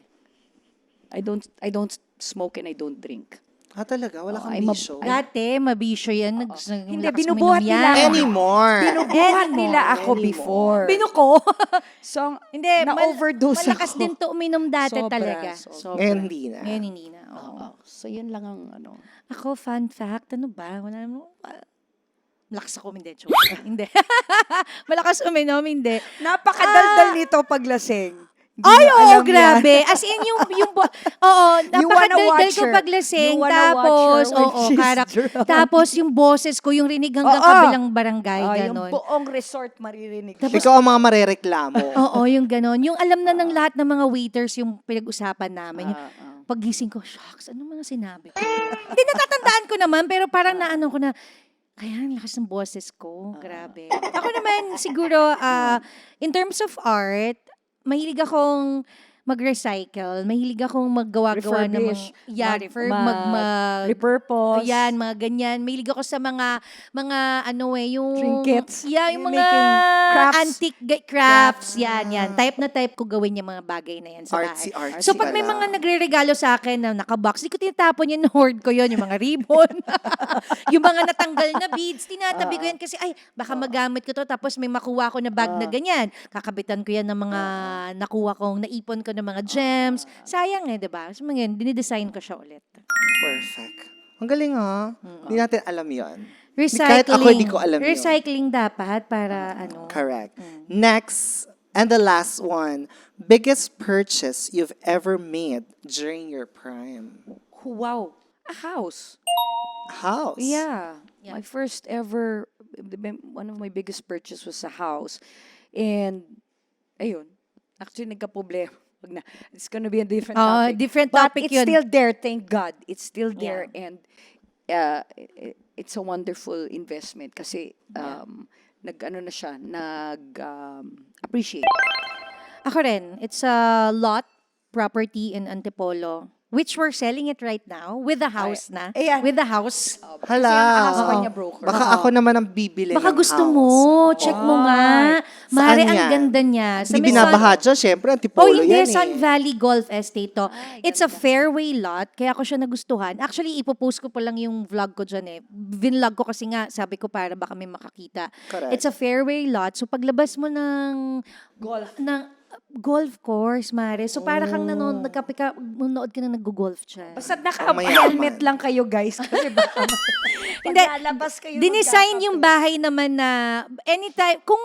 I don't smoke and I don't drink. Talaga? Wala kang I'm a- bisyo? Dati, mabisyo yan. Hindi, binubuhat nila. Anymore. Binubuhat nila ako before. Binuko. So, Hindi, na-overdose malakas ako. din to uminom dati Sobra, talaga. sobra. Ngayon hindi na. Ngayon hindi na. Oo. Oo. So, yun lang ang Ako, fun fact, ano ba? Wala mo. Malakas ako, hindi. Joke. Hindi. Malakas uminom, hindi. Napakadaldal nito paglasing. Ay, oo, grabe. As in, oo, You wanna napakadaldal watch ko her. paglasing. You wanna watch Tapos, her when oo, she's karak. drunk. Tapos, yung boses ko, yung rinig hanggang Oo. kabilang barangay, Yung ganon. buong resort maririnig. Ikaw ang mga marereklamo. Oo, yung ganon. Yung alam na ng lahat ng mga waiters yung pinag-usapan namin. paggising ko, shucks, ano mga sinabi ko? Hindi, natatandaan ko naman, pero parang naano ko na, kaya ang lakas ng boses ko. Grabe. Ako naman, siguro, in terms of art, mahilig akong mag-recycle. Mahilig akong maggawa-gawa ng mga, repurpose. yan, mga ganyan. Mahilig ako sa mga yung... Trinkets. Yeah, yung You're mga making crafts. antique crafts. Yan. Type na type ko gawin yung mga bagay na yan sa bahay. Artsy So, pag may pala. mga nagre-regalo sa akin na nakabox, di ko tinatapon yun, hoard ko yun, yung mga ribbon, yung mga natanggal na beads, tinatabi ko yan kasi, ay, baka magamit ko to, tapos may makuha ko na bag na ganyan. Kakabitan ko yan ng mga nakuha kong, naipon ko ng mga gems. Sayang di ba? So, mga yun, dinidesign ko siya ulit. Perfect. Ang galing Hindi natin alam yon. Recycling. Kahit ako, di ko alam yun. Recycling dapat para Correct. Next, and the last one, biggest purchase you've ever made during your prime. Wow. A house. House. Yeah. My first ever, one of my biggest purchase was a house. And, ayun, actually nagka-problema. Wag na. It's gonna be a different topic. different But topic it's yun. still there, thank God. It's still there. And it's a wonderful investment kasi nag-ano na siya, appreciate. Ako rin, it's a lot property in Antipolo, which we're selling it right now with the house na. Ayan. With the house. Hala. Husband niya broker. Baka ako naman ang bibili Baka ng gusto house. mo. Check mo nga. Mare, Saan ang yan? ganda niya. Hindi may binabaha dyan. Syempre, Oh, Antipolo hindi. yan Sun eh. Valley Golf Estate to. It's a fairway lot, kaya ko siya nagustuhan. Actually, ipopost ko pa lang yung vlog ko dyan eh. Vinlog ko kasi nga, sabi ko para baka may makakita. Correct. It's a fairway lot. So, paglabas mo ng golf course, Mare. So, para kang nanonood ka na nag-golf dyan. Basta mayaman. naka-helmet lang kayo, guys. Kasi baka Hindi. paglalabas kayo. Dinesign yung bahay naman na anytime, kung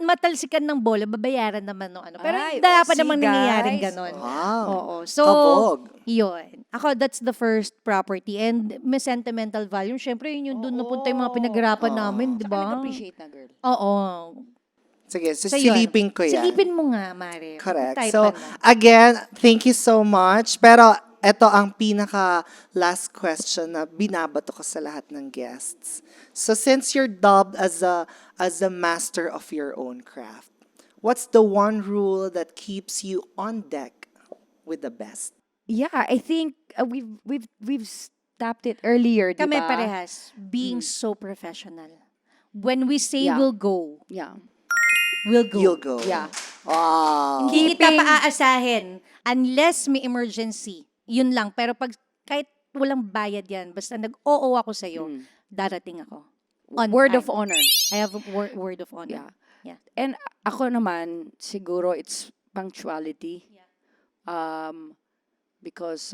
matalsikan ng bola, babayaran naman no ano. Pero Ay, dapat see, namang nangyayaring guys. ganon. Wow. Oo. So, Kabog. yun. Ako, that's the first property. And may sentimental value. Siyempre, yun yung doon napunta yung mga pinaghirapan namin, di ba? Nag-appreciate na, girl. Oo. Sige, So, silipin ko yan. Silipin mo nga, Mare. Correct. Type So, mo. again, thank you so much. Pero ito ang pinaka last question na binabato ko sa lahat ng guests. So, since you're dubbed as a master of your own craft, what's the one rule that keeps you on deck with the best? Yeah, I think we've tapped it earlier, di Kami ba? parehas. Being so professional. When we say Yeah. we'll go, Yeah. we'll go. You'll go. Yeah. Wow. Hindi kita Keeping- paaasahin unless may emergency. Yun lang. Pero kahit walang bayad yan, basta nag-oo ako sa'yo, darating ako. On Word time. of honor. I have a word of honor. Yeah. And ako naman, siguro it's punctuality. Because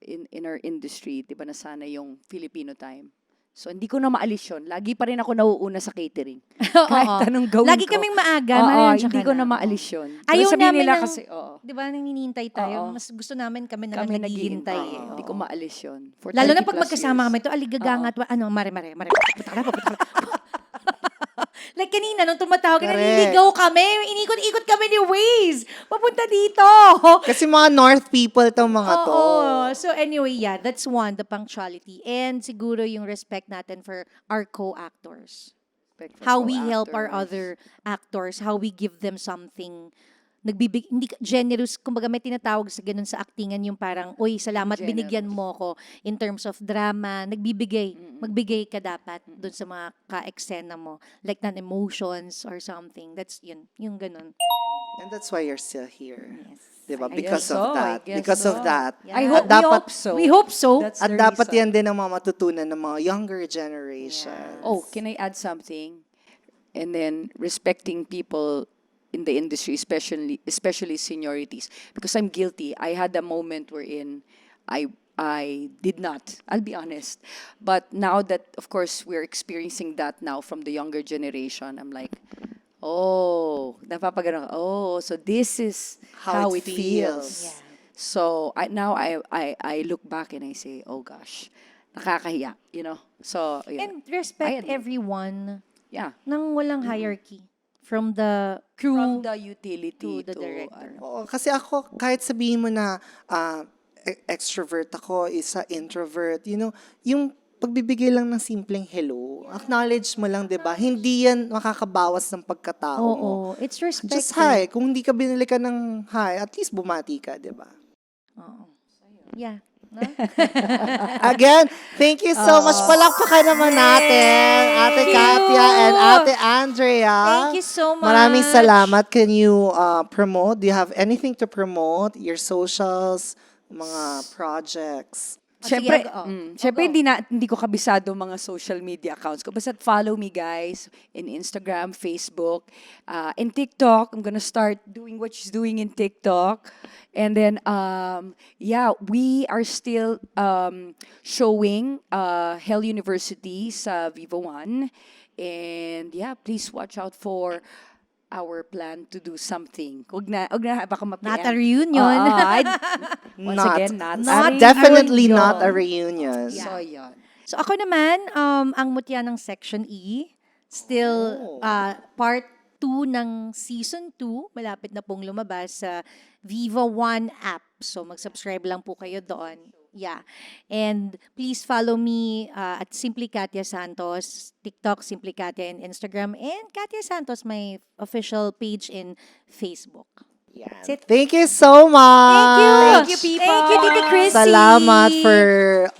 in our industry, di ba nasana yung Filipino time. So, hindi ko na maalis yun. Lagi pa rin ako nauuna sa catering. Kahit anong gawin Lagi ko. kaming maaga. Oo, Marian, tsaka hindi ko na na. maalis yun. Ayaw Sabihin namin nila ng- kasi, oo. Di ba, nang hinihintay tayo? Oo. Mas gusto namin kami na Kami naghihintay. naghihintay. Eh. Hindi ko maalis yun. For Lalo na 30 pag plus magkasama years. kami to, aligagangat, mare. Pupunta ka na. Like kanina, nung tumatawag ka, Correct. naliligaw kami. Inikot-ikot kami ni Waze. Papunta dito. Kasi mga North people tong mga to. Oo. So anyway, yeah, that's one, the punctuality. And siguro yung respect natin for our co-actors. Respect for How we help our co-actors. other actors, how we give them something hindi generous, kumbaga may tinatawag sa ganun sa actingan yung parang, uy, salamat, binigyan mo ko in terms of drama, magbigay ka dapat dun sa mga ka-eksena mo, like ng emotions or something. That's yun, yung ganun. And that's why you're still here. Diba? I Because guess of so, I that. guess Because of so. that. Yeah. I At hope, we dapat- hope so. We hope so. That's At the dapat reason. yan din ang mga matutunan ng mga younger generation. Oh, can I add something? And then respecting people in the industry, especially seniorities, because I'm guilty. I had a moment wherein I did not. I'll be honest. But now that, of course, we're experiencing that now from the younger generation, I'm like, oh, napapagano. Oh, so this is How how, it it feels. feels. So now I look back and I say, oh gosh, nakakahiya, you know. So And yun. respect I- everyone yeah. nang walang hierarchy. From the crew From the utility to the director. Oo, kasi ako, kahit sabihin mo na extrovert ako, isa introvert. You know, yung pagbibigay lang ng simpleng hello, acknowledge mo lang, 'di ba? Hindi yan makakabawas ng pagkatao mo. Oo, it's respect. Just hi. Kung hindi ka binili ka ng hi, at least bumati ka, 'di ba? Yeah. No? Again, thank you so much. Palakpakan naman natin, Ate Katia and Ate Andrea. Thank you so much. Maraming salamat. Can you promote? Do you have anything to promote? Your socials, mga projects? Siyempre, Sige, go. siyempre hindi ko kabisado mga social media accounts ko. Basta follow me guys in Instagram, Facebook, in TikTok. I'm gonna start doing what she's doing in TikTok. And then, yeah, we are still showing Hell University sa Vivo One. And yeah, please watch out for our plan to do something. Huwag na, baka ma-PM. Not a reunion. Once again, not Definitely reunion. not a reunion. So, yun. So ako naman, ang mutya ng Section E, still part 2 ng Season 2, malapit na pong lumabas sa Viva One app. So mag-subscribe lang po kayo doon. Yeah. And please follow me at Simply Katia Santos, TikTok, Simply Katia, and Instagram, and Katia Santos, my official page in Facebook. That's it. Thank you so much. Thank you, people. Thank you, Titi Chrissy. Salamat for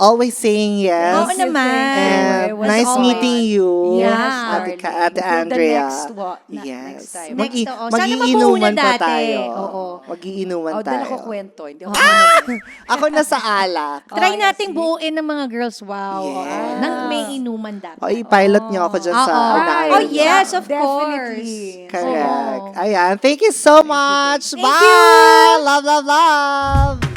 always saying yes. Oo naman. And It was nice always- meeting you, Yeah. Ate Until the Andrea. next Yes. next time. Next, oo. Sana Mag-iinuman mabuo na pa dati. tayo. Oo. Mag-iinuman Oh, dala tayo. ko kwento. Hindi ako ano. Ako na sa alak. Try nating buuin ng mga girls. Wow. Yes. Nang may inuman dapat. O, i-pilot niyo ako dyan sa Oo. unahan. Oh, yes, of Definitely. course. Correct. Oo. Ayan. Thank you so much. Thank Bye. Love, love, love.